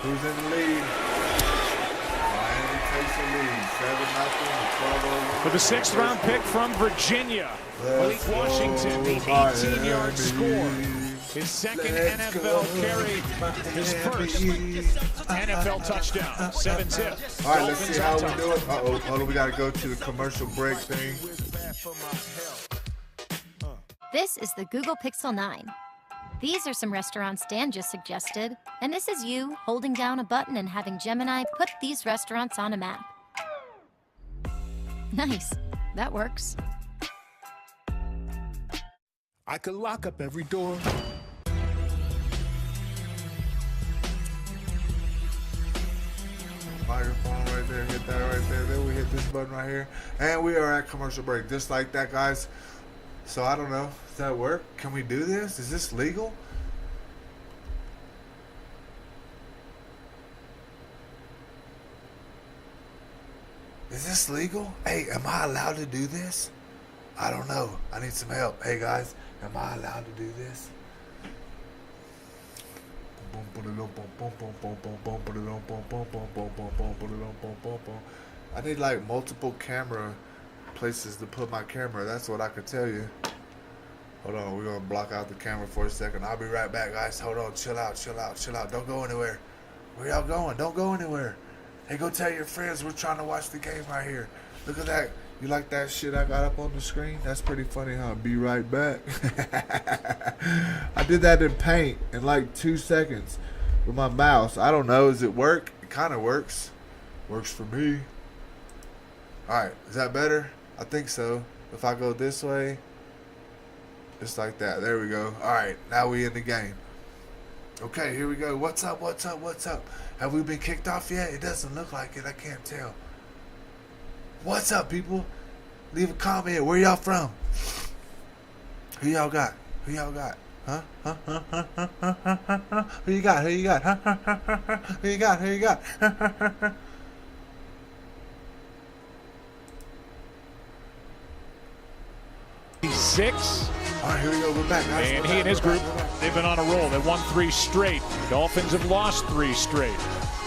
Who's in the lead? Miami takes the lead, 7-0, 12-0. For the 6th round pick from Virginia, Malik Washington, the 18-yard score. His second NFL carry, his first NFL touchdown, 7-zip. All right, let's see how we do it. Hold on, we got to go to the commercial break thing. This is the Google Pixel 9. These are some restaurants Dan just suggested, and this is you holding down a button and having Gemini put these restaurants on a map. Nice, that works. I could lock up every door. Microphone right there, hit that right there. Then we hit this button right here. And we are at commercial break. Just like that, guys. So I don't know. Does that work? Can we do this? Is this legal? Is this legal? Hey, am I allowed to do this? I don't know. I need some help. Hey, guys, am I allowed to do this? I need like multiple camera places to put my camera. That's what I could tell you. Hold on, we're gonna block out the camera for a second. I'll be right back, guys. Hold on, chill out. Don't go anywhere. Where y'all going? Don't go anywhere. Hey, go tell your friends we're trying to watch the game right here. Look at that. You like that shit I got up on the screen? That's pretty funny, huh? Be right back. I did that in Paint in like 2 seconds with my mouse. I don't know. Does it work? It kind of works. Works for me. All right. Is that better? I think so. If I go this way, just like that. There we go. All right. Now we in the game. Okay, here we go. What's up? Have we been kicked off yet? It doesn't look like it. I can't tell. What's up, people? Leave a comment. Where y'all from? Who y'all got? Huh? Who you got? Who you got? Who you got? 6. All right, here we go. We're back, guys. And he and his group, they've been on a roll. They've won 3 straight. Dolphins have lost 3 straight.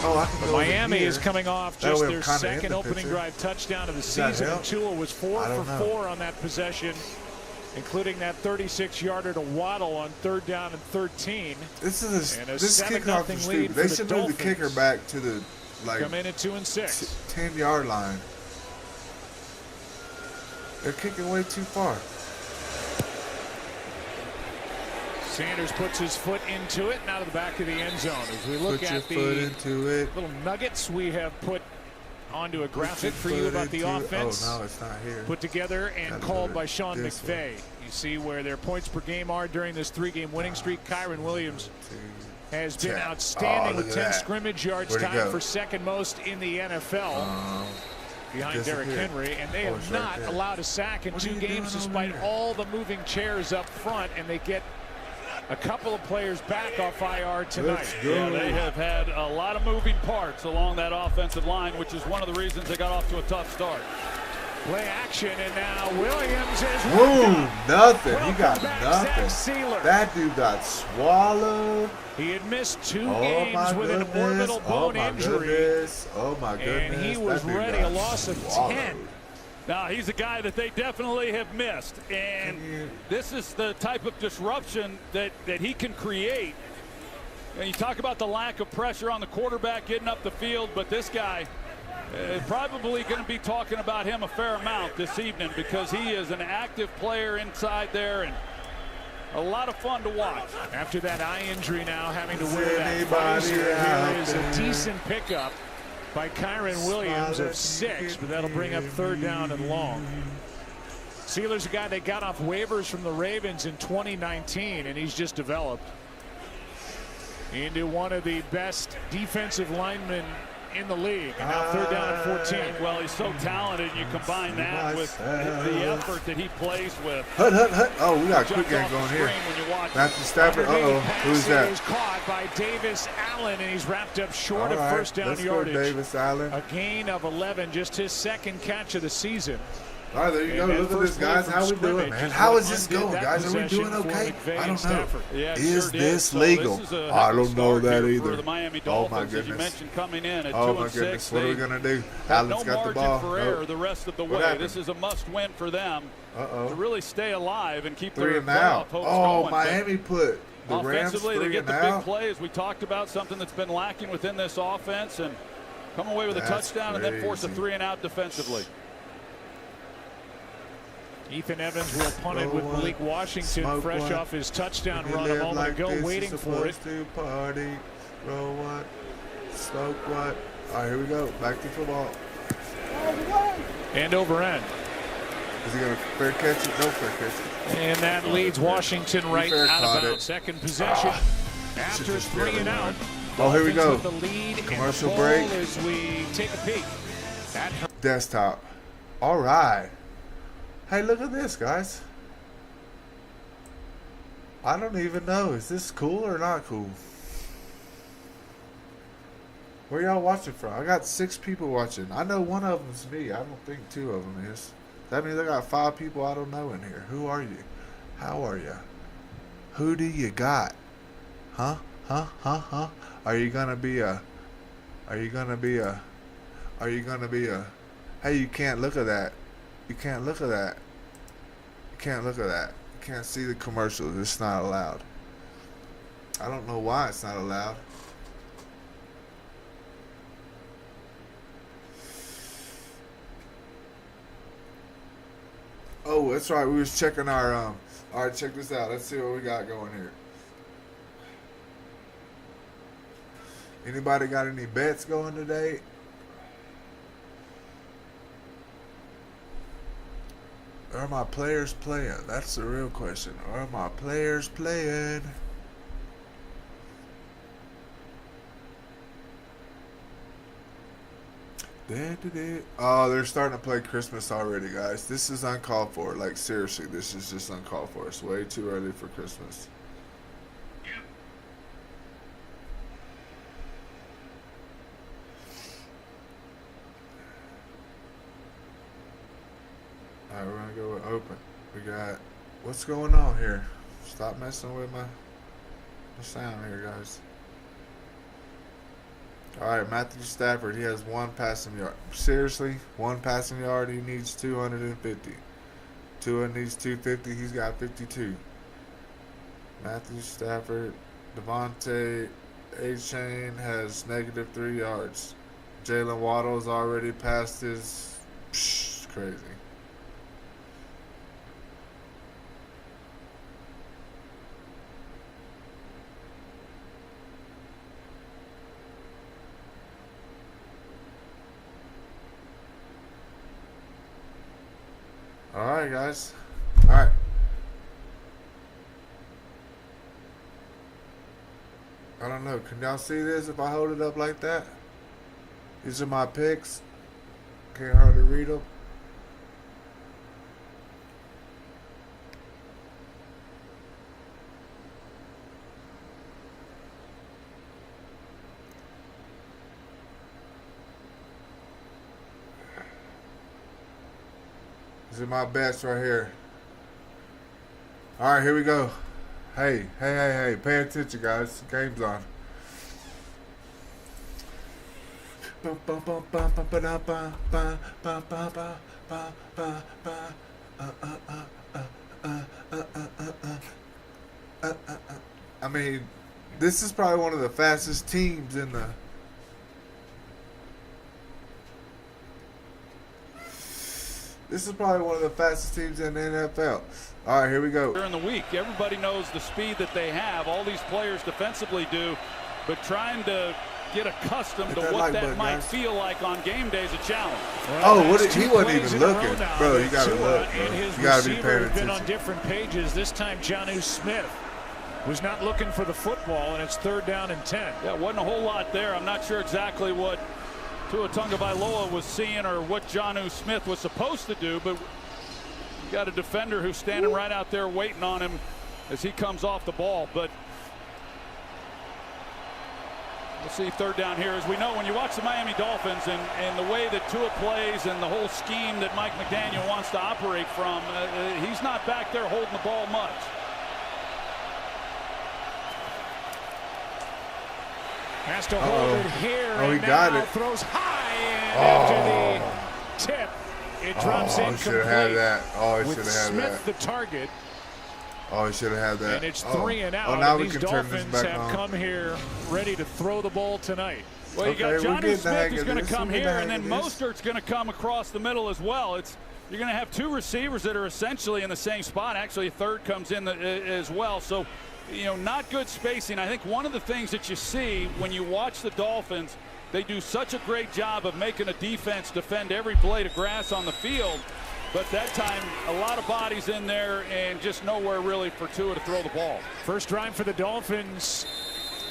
Oh, I can but go Miami here. is coming off just their second opening drive touchdown of the season. And Tua was 4 for 4 on that possession, including that 36-yarder to Waddle on 3rd down and 13. This kickoff is stupid. They should move the kicker back to the come in at 2 and 6, 10-yard line. They're kicking way too far. Sanders puts his foot into it and out of the back of the end zone. As we look at the little nuggets we have put onto a graphic for you about the offense. Oh, no, it's not here. Put together and called by Sean McVay. You see where their points per game are during this 3-game winning streak. Kyron Williams has been outstanding with 10 scrimmage yards, tied for second most in the NFL. Behind Derrick Henry, and they have not allowed a sack in 2 games despite all the moving chairs up front, and they get a couple of players back off IR tonight. Yeah, they have had a lot of moving parts along that offensive line, which is one of the reasons they got off to a tough start. Play action, and now Williams is nothing. He got nothing. That dude got swallowed. He had missed 2 games with an orbital bone injury. Oh my goodness. And he was ready, a loss of 10. Now, he's a guy that they definitely have missed, and this is the type of disruption that he can create. And you talk about the lack of pressure on the quarterback getting up the field, but this guy probably going to be talking about him a fair amount this evening because he is an active player inside there and a lot of fun to watch. After that eye injury now, having to wear that visor, here is a decent pickup by Kyron Williams of 6, but that'll bring up 3rd down and long. Sealer's a guy they got off waivers from the Ravens in 2019, and he's just developed into one of the best defensive linemen in the league. And now 3rd down and 14. Well, he's so talented, and you combine that with the effort that he plays with. Oh, we got a quick game going here. Matthew Stafford. Who's that? Is caught by Davis Allen, and he's wrapped up short of first down yardage. Davis Allen. A gain of 11, just his 2nd catch of the season. All right, there you go. Look at this, guys. How we doing, man? How is this going, guys? Are we doing okay? I don't know. Yeah, is sure this so legal? This is I don't know that either. For the Miami Oh Dolphins, my as you goodness. mentioned, coming in at Oh 2-6. my goodness. What are we gonna do? Have Allen's no got the margin ball. for error Nope. the rest of the What way. happened? This is a must-win for them to really stay alive and keep 3 their and out. playoff hopes Oh, going. Miami put the Rams Offensively, 3 they get and the out. big plays. We talked about something that's been lacking within this offense, and come away with a touchdown and then force a 3 and out defensively. Ethan Evans will punt it with Malik Washington fresh off his touchdown run a moment ago, waiting for it. To party, roll what, smoke what. All right, here we go. Back to football. End over end. Is he going to fair catch it? No fair catch it. And that leads Washington right out of bounds. Second possession after 3 and out. Oh, here we go. The lead Commercial and the break. ball as we take a peek. Desktop. All right. Hey, look at this, guys. I don't even know. Is this cool or not cool? Where y'all watching from? I got 6 people watching. I know one of them's me. I don't think 2 of them is. That means I got 5 people I don't know in here. Who are you? How are you? Who do you got? Huh? Huh? Huh? Huh? Are you gonna be a? Are you gonna be a? Are you gonna be a? Hey, you can't look at that. You can't look at that. You can't look at that. You can't see the commercials. It's not allowed. I don't know why it's not allowed. Oh, that's right. We was checking our all right, check this out. Let's see what we got going here. Anybody got any bets going today? Are my players playing? That's the real question. Are my players playing? Oh, they're starting to play Christmas already, guys. This is uncalled for. Like, seriously, this is just uncalled for. It's way too early for Christmas. Alright, we're gonna go with open. We got, what's going on here? Stop messing with my sound here, guys. Alright, Matthew Stafford, he has 1 passing yard. Seriously? 1 passing yard, he needs 250. Tua needs 250, he's got 52. Matthew Stafford, Devontae A-Chain has -3 yards. Jalen Waddle's already passed his, crazy. Alright, guys. Alright. I don't know. Can y'all see this if I hold it up like that? These are my picks. Can't hardly read them. These are my bets right here. All right, here we go. Hey, pay attention, guys. The game's on. I mean, this is probably one of the fastest teams in the... This is probably one of the fastest teams in the NFL. All right, here we go. During the week, everybody knows the speed that they have. All these players defensively do, but trying to get accustomed to what that might feel like on game day is a challenge. Well, he wasn't even looking. Bro, you got to look, bro. His You got to be receiver paying have been attention. on different pages. This time, Jonnu Smith was not looking for the football, and it's 3rd down and 10. Yeah, wasn't a whole lot there. I'm not sure exactly what Tua Tagovailoa was seeing or what Jonnu Smith was supposed to do, but you got a defender who's standing right out there waiting on him as he comes off the ball. But We'll see third down here. As we know, when you watch the Miami Dolphins and the way that Tua plays and the whole scheme that Mike McDaniel wants to operate from, he's not back there holding the ball much. Has to hold it here. Oh, he and got now it. Throws high and after the tip. It drops in should have had that. Oh, he should with have had Smith that. the target. Oh, he should have had that. And it's 3 and out. Oh, now and we these can turn this Dolphins back have on. come here ready to throw the ball tonight. Well, you got Johnny Smith who's going to come here, and then most. Mostert's going to come across the middle as well. You're going to have two receivers that are essentially in the same spot. Actually, a third comes in as well. So, not good spacing. I think one of the things that you see when you watch the Dolphins, they do such a great job of making a defense defend every blade of grass on the field. But that time, a lot of bodies in there and just nowhere really for Tua to throw the ball. First drive for the Dolphins.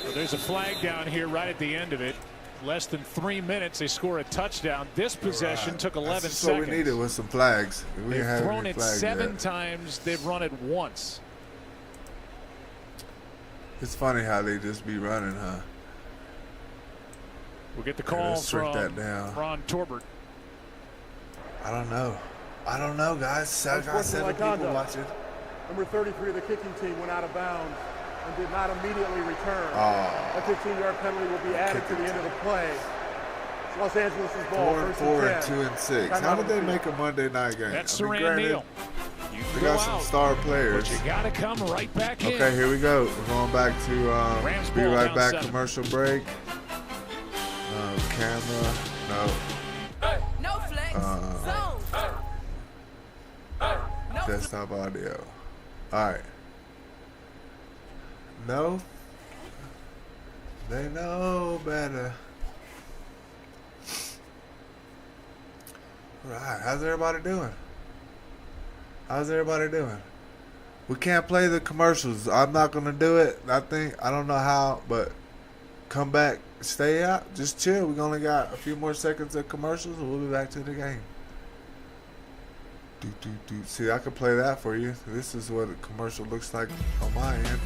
Well, there's a flag down here right at the end of it. Less than 3 minutes, they score a touchdown. This possession took 11 That's seconds. what we needed was some flags. We They've have thrown it flags 7 yet. times. They've run it once. It's funny how they just be running, huh? We'll get the call from that down. Ron Torbert. I don't know, guys. I got 7 people watching. Number 33 of the kicking team went out of bounds and did not immediately return. A 15-yard penalty will be added to the end of the play. It's Los Angeles' ball. 4 and 2 and 6. How did they make a Monday night game? That's Saran Neal. They got some star players. But you got to come right back in. Okay, here we go. We're going back to Rams be ball right down back. 7. Commercial break. Camera. No. No flex. Zone. Desktop audio. All right. No. They know better. All right. How's everybody doing? We can't play the commercials. I'm not going to do it. I don't know how, but come back. Stay out. Just chill. We only got a few more seconds of commercials and we'll be back to the game. See, I can play that for you. This is what a commercial looks like on my end.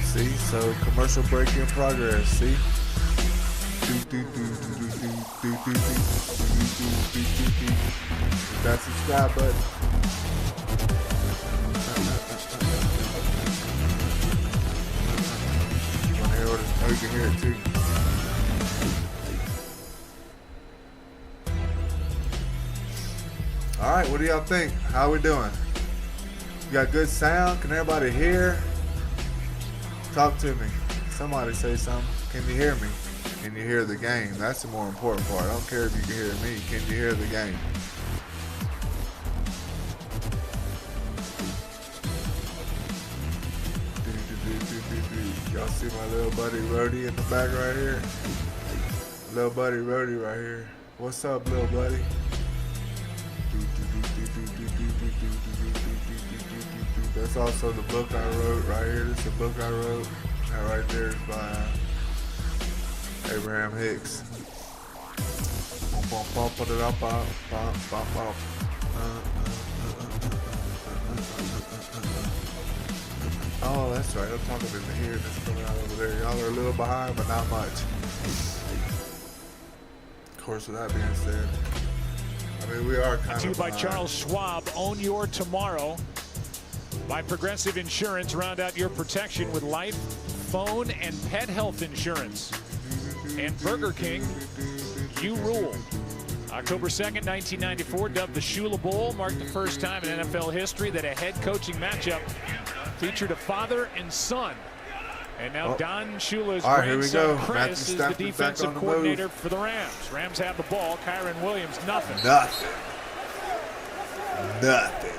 See, so commercial break in progress. See? Hit that subscribe button. You want to hear what it's, you can hear it too. All right, what do y'all think? How we doing? You got good sound? Can everybody hear? Talk to me. Somebody say something. Can you hear me? Can you hear the game? That's the more important part. I don't care if you can hear me. Can you hear the game? Y'all see my little buddy Rody in the back right here? Little buddy Rody right here. What's up, little buddy? That's also the book I wrote right here. This is the book I wrote. That right there is by Abraham Hicks. Oh, that's right. I'm talking in the ear that's coming out over there. Y'all are a little behind, but not much. Of course, with that being said, I mean, we are kind To you of by behind. Charles Schwab. Own your tomorrow. By Progressive Insurance, round out your protection with life, phone, and pet health insurance. And Burger King, you rule. October 2nd, 1994, dubbed the Shula Bowl, marked the first time in NFL history that a head coaching matchup featured a father and son. And now Don Shula's All right, here we grandson go. Chris Matthew is the Stafford back defensive on the coordinator move. for the Rams. Rams have the ball. Kyron Williams, nothing. Nothing.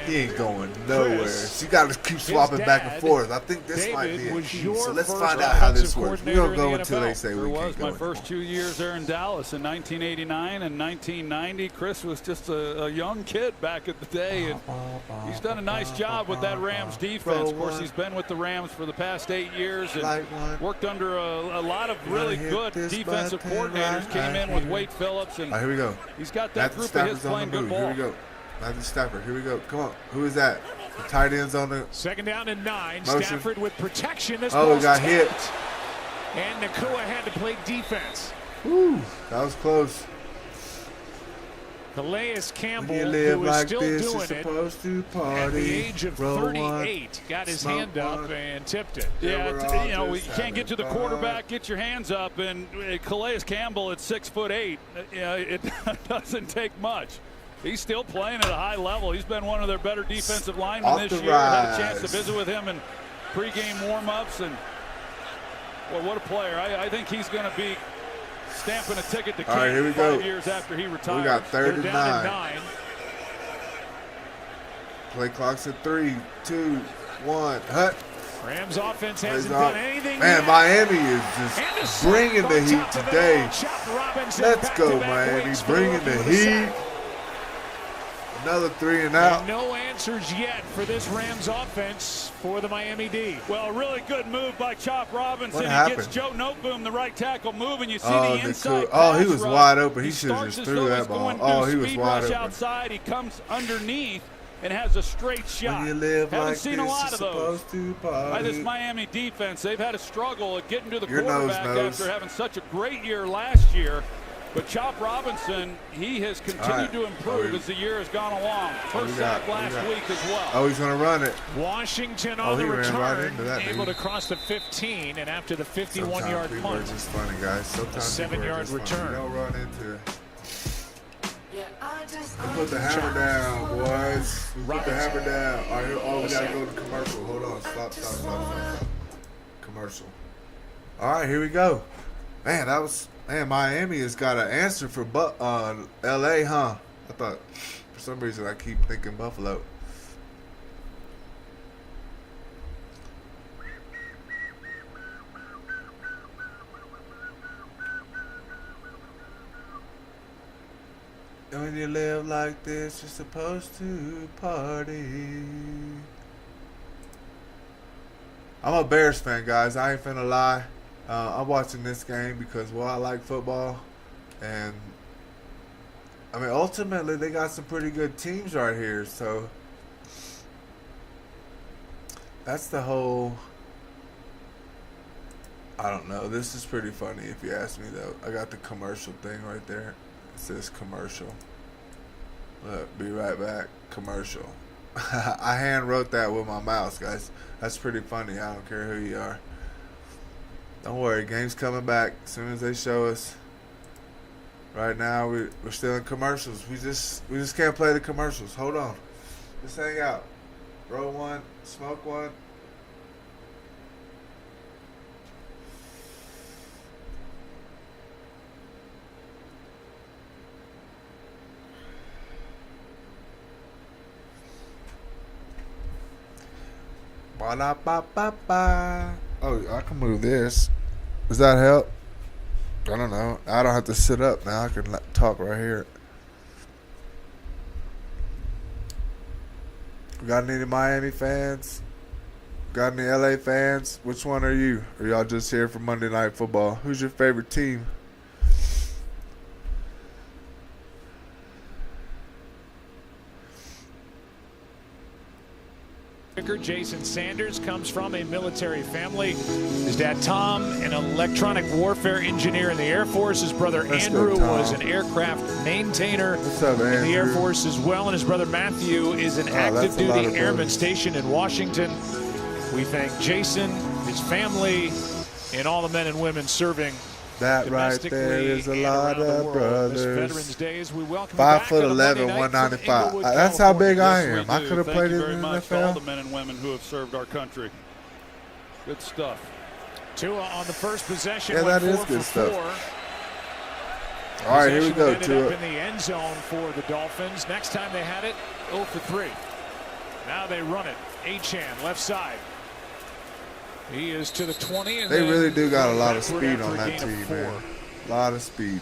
He ain't going nowhere. So you got to keep swapping back and forth. I think this might be a key. So let's find out how this works. We're going to go until they say we can't go. My first 2 years there in Dallas in 1989 and 1990. Chris was just a young kid back in the day, and he's done a nice job with that Rams defense. Of course, he's been with the Rams for the past 8 years and worked under a lot of really good defensive coordinators. Came in with Wade Phillips, and here we go. He's got that Matthew group of his Stafford's on playing the good move. ball. Here we go. Matthew Stafford. Here we go. Come on. Who is that? The tight end's on the Second down and 9. motion. Stafford with protection. This Oh, ball's got hit. tipped. And Nakua had to play defense. Woo, that was close. Calais Campbell, When you live who is like still this, doing you're supposed to party. at the age of Roll 38, one, got his smoke hand up one. and tipped it. Yeah, we're all you know, you just can't get to the having quarterback, get your hands up, and Calais Campbell at 6'8", it doesn't take much. He's still playing at a high level. He's been one of their better defensive linemen Off this the year. Had a chance to rise. visit with him in pregame warm-ups, and well, what a player. I think he's going to be stamping a ticket to All right, here we Canton 5 go. years after he retires. We got third They're and down 9. to 9. Play clock's at 3, 2, 1. Hut. Rams offense Plays hasn't off. done anything Man, yet. Miami is And a just sack bringing the on heat top of it today. all. Chop Robinson Let's go, back-to-back Miami. weeks for Bringing rookie the with a heat. sack. Another 3 and out. And no answers yet for this Rams offense for the Miami D. Well, a really good move by Chop Robinson. What He happened? gets Joe Noteboom, the right tackle, moving. You see Oh, the inside oh, he pass was rush. wide open. He should have starts just as threw though that he's ball. going Oh, to he was speed wide rush open. outside. He comes underneath and has a straight shot. When you live Haven't like seen this, a lot you're of those supposed to by this party. Miami defense. They've had a struggle at getting to the Your nose quarterback knows. after having such a great year last year. But Chop Robinson, he has continued to improve as the year has gone along. First sack last week as well. Oh, he's going to run it. Washington Oh, on the he ran return, right into that able dude. to cross the 15, and after the Sometimes 51-yard people are punt, just funny, guys. Sometimes people are 7-yard just funny. return. Don't run into it. We put the hammer down, boys. We put the hammer down. All right, oh, we got to go to commercial. Hold on. Stop. Commercial. All right, here we go. Man, Miami has got an answer for L.A., huh? I thought, for some reason, I keep thinking Buffalo. When you live like this, you're supposed to party. I'm a Bears fan, guys. I ain't finna lie. I'm watching this game because, well, I like football. And, I mean, ultimately, they got some pretty good teams right here. So, that's the whole, I don't know. This is pretty funny if you ask me, though. I got the commercial thing right there. It says commercial. Look, be right back. Commercial. I hand wrote that with my mouse, guys. That's pretty funny. I don't care who you are. Don't worry, game's coming back as soon as they show us. Right now, we're still in commercials. We just can't play the commercials. Hold on. Just hang out. Roll one, smoke one. Ba-da-ba-ba-ba. Oh, I can move this. Does that help? I don't know. I don't have to sit up now. I can talk right here. Got any Miami fans? Got any LA fans? Which one are you? Or y'all just here for Monday Night Football? Who's your favorite team? Jason Sanders comes from a military family. His dad, Tom, an electronic warfare engineer in the Air Force. His brother, Andrew, was an aircraft maintainer in the Air Force as well. And his brother, Matthew, is an active duty airman stationed in Washington. We thank Jason, his family, and all the men and women serving that right there is a lot of brothers. Veterans Day as we welcome 5'11", 195. That's how big I am. I could have played in the NFL. To all the NFL. men and women who have served our country. Good stuff. Tua on the first possession. Yeah, went that is 4 good for 4. stuff. All right, here we go. Ended up Tua. in the end zone for the Dolphins. Next time they had it, 0 for 3. Now they run it. Achane, left side. He is to the 20. And They then really do got a lot of backward speed after on a that gain of team, 4. man. Lot of speed.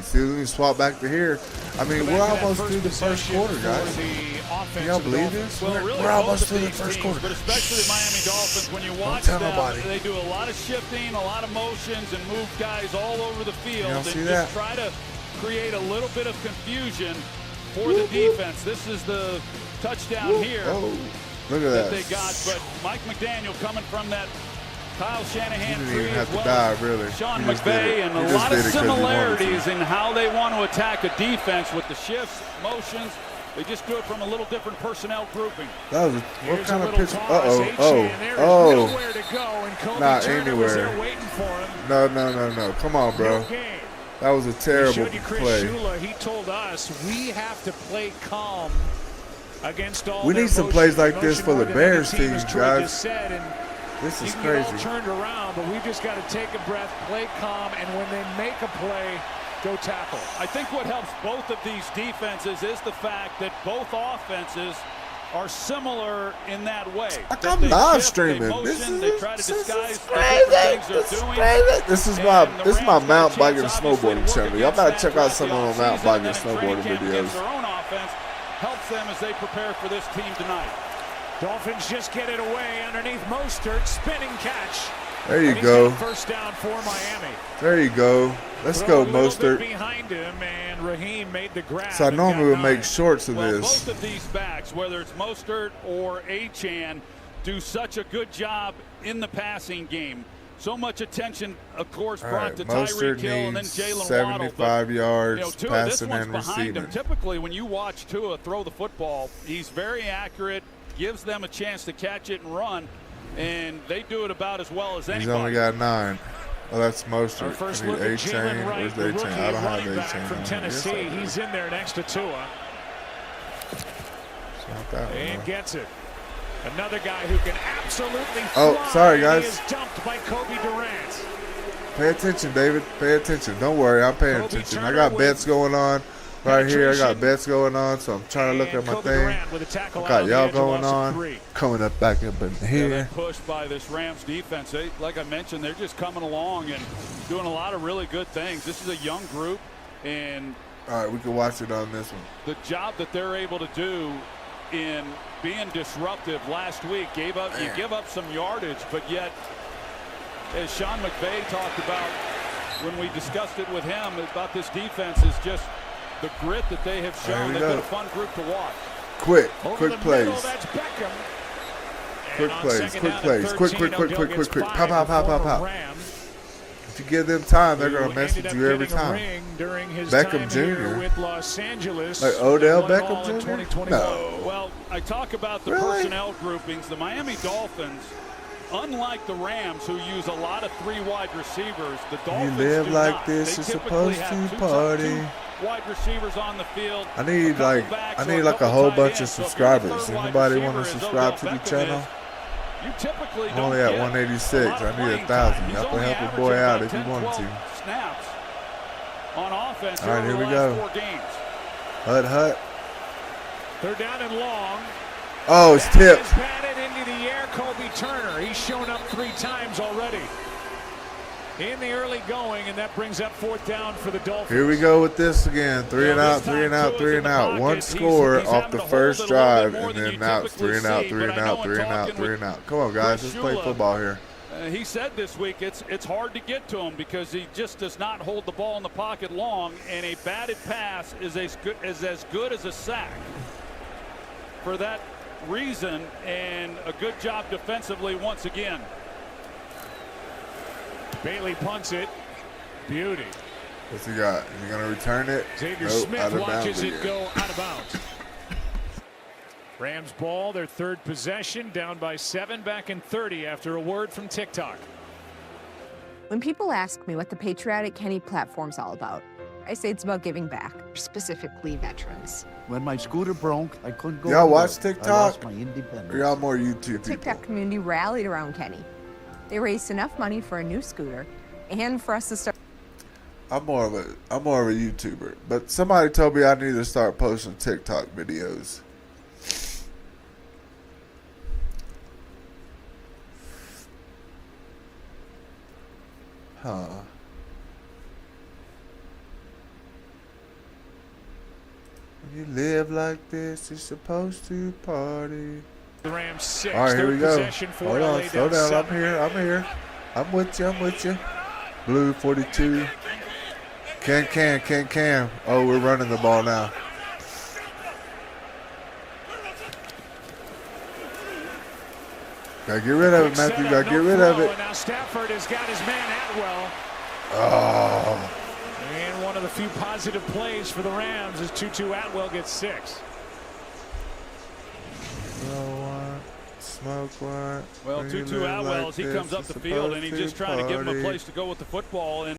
See, we swap back to here. I mean, we're almost through the first quarter, guys. Can y'all believe this? Well, really, We're almost both through of the these first teams, quarter. but especially the Miami Dolphins, when you watch tell them, nobody. they do a lot of shifting, a lot of motions, and move guys all over the field. don't And see just that? try to create a little bit of confusion for the defense. This is the touchdown here Oh, look at that that. they got. But Mike McDaniel coming from that Kyle Shanahan He didn't even have to well dive, really. Sean He just did McVay, it. and He a just lot did of it 'cause he wanted similarities to. in how they want to attack a defense with the shifts, motions. They just do it from a little different personnel grouping. That was what kind of pitch? Nowhere to go, and Kobe Not Turner was there anywhere. waiting for him. No. Come on, bro. That was a terrible Chris play. Shula, he told us we have to play calm against all We their need some motion. plays like this Motion for more the than Bears any team, team, as Troy guys. just said, and This you is can get all crazy. turned around, but we've just got to take a breath, play calm, and when they make a play, go tackle. I think what helps both of these defenses is the fact that both offenses are similar in that way. I'm live streaming. This is crazy. This is my mountain biking and snowboarding channel. Y'all better check out some of my mountain biking and snowboarding videos. Their own offense helps them as they prepare for this team tonight. Dolphins just get it away underneath Mostert, spinning catch. There you And he's go. got a first down for Miami. There you go. Let's go, Throw a little bit Mostert. behind him, and Raheem made the grab. So I and normally got would 9. make shorts of Well, this. both of these backs, whether it's Mostert or Achane, do such a good job in the passing game. So much attention, of course, All brought right, to Mostert Tyreek Hill and then needs Jalen 75 Waddle. yards Tua, passing this one's and behind him. receiving. Typically, when you watch Tua throw the football, he's very accurate, gives them a chance to catch it and run, and they do it about as well as He's anybody. only got 9. Oh, that's Our Mostert. first I need look at A-Chain. Jalen Where's Wright, the the rookie A-Chain? I don't have running back A-Chain. from Tennessee. He's in there next to Tua. Not that one, And though. gets it. Another guy who can absolutely Oh, fly. sorry, guys. He is dumped by Kobe Durant. Pay attention, David. Pay attention. Don't worry, I'm paying Kobe attention. I Turner got with bets going on right here. I got penetration. bets going on, so I'm trying to look at my Kobe thing. Durant with a tackle I out got on the y'all edge, a going loss of on. 3. Coming up back up in Yeah, here. that push by this Rams defense, they, like I mentioned, they're just coming along and doing a lot of really good things. This is a young group, and All right, we can watch it on this one. the job that they're able to do in being disruptive last week, you give up some yardage, but yet, as Sean McVay talked about when we discussed it with him about this defense, is just the grit that they have shown. They've been a fun group to watch. Quick Over the plays. middle, that's Beckham. Quick And on plays, second quick down plays. and Quick. 13, Odell gets Pop, 5 pop, pop, for pop, the pop. Rams, If you give them time, they're who going to mess ended with up you every getting a time. ring during his Beckham time here Jr. with Los Angeles. Like Odell Won it Beckham all in Jr.? 2021. No. Well, I talk about the Really? personnel groupings. The Miami Dolphins, unlike the Rams, who use a lot of 3 wide receivers, the Dolphins live do like not. this, They you're typically supposed have to two party. wide receivers on the field. I need like a whole bunch of subscribers. Anybody want to subscribe to the channel? You typically I'm don't only at get 186. a lot of I need playing 1,000. time. Y'all He's can only help a boy averaging out about if you 10, wanted 12 to. snaps on offense All right, over here the we last go. 4 games. Hut. Third down and long. Oh, it's That tipped. is batted into the air. Kobe Turner. He's shown up 3 times already in the early going, and that brings up 4th down for the Dolphins. Here we go with this again. 3 and out, 3 and out, 3 and out. One score off the first drive, and then now it's 3 and out, 3 and out, 3 and out, 3 and out. Come on, guys, let's play football here. He said this week it's hard to get to him because he just does not hold the ball in the pocket long, and a batted pass is as good as a sack. For that reason, and a good job defensively once again. Bailey punts it. Beauty. What's he got? Is he going to return it? Xavier Nope, Smith out of watches bounds it again. go out of bounds. Rams ball, their 3rd possession, down by 7, back in 30 after a word from TikTok. When people ask me what the Patriotic Kenny platform's all about, I say it's about giving back, specifically veterans. When my scooter broke, I couldn't go. Y'all watch anywhere. I TikTok? lost my independence. Or y'all more YouTube people? TikTok community rallied around Kenny. They raised enough money for a new scooter and for us to start. I'm more of a YouTuber, but somebody told me I need to start posting TikTok videos. Huh. When you live like this, you're supposed to party. The Rams 6. All right, here we go. Possession for Hold LA on, slow down. 7. I'm here. I'm with you. Blue 42. Can. Oh, we're running the ball now. Gotta get rid of it, Matthew. Gotta get rid of it. And now Stafford has got his man Atwell. Oh. And one of the few positive plays for the Rams is Tutu Atwell gets 6. Smoke one. Well, Tutu Atwell, as he comes up the field, and he's just trying to give him a place to go with the football. And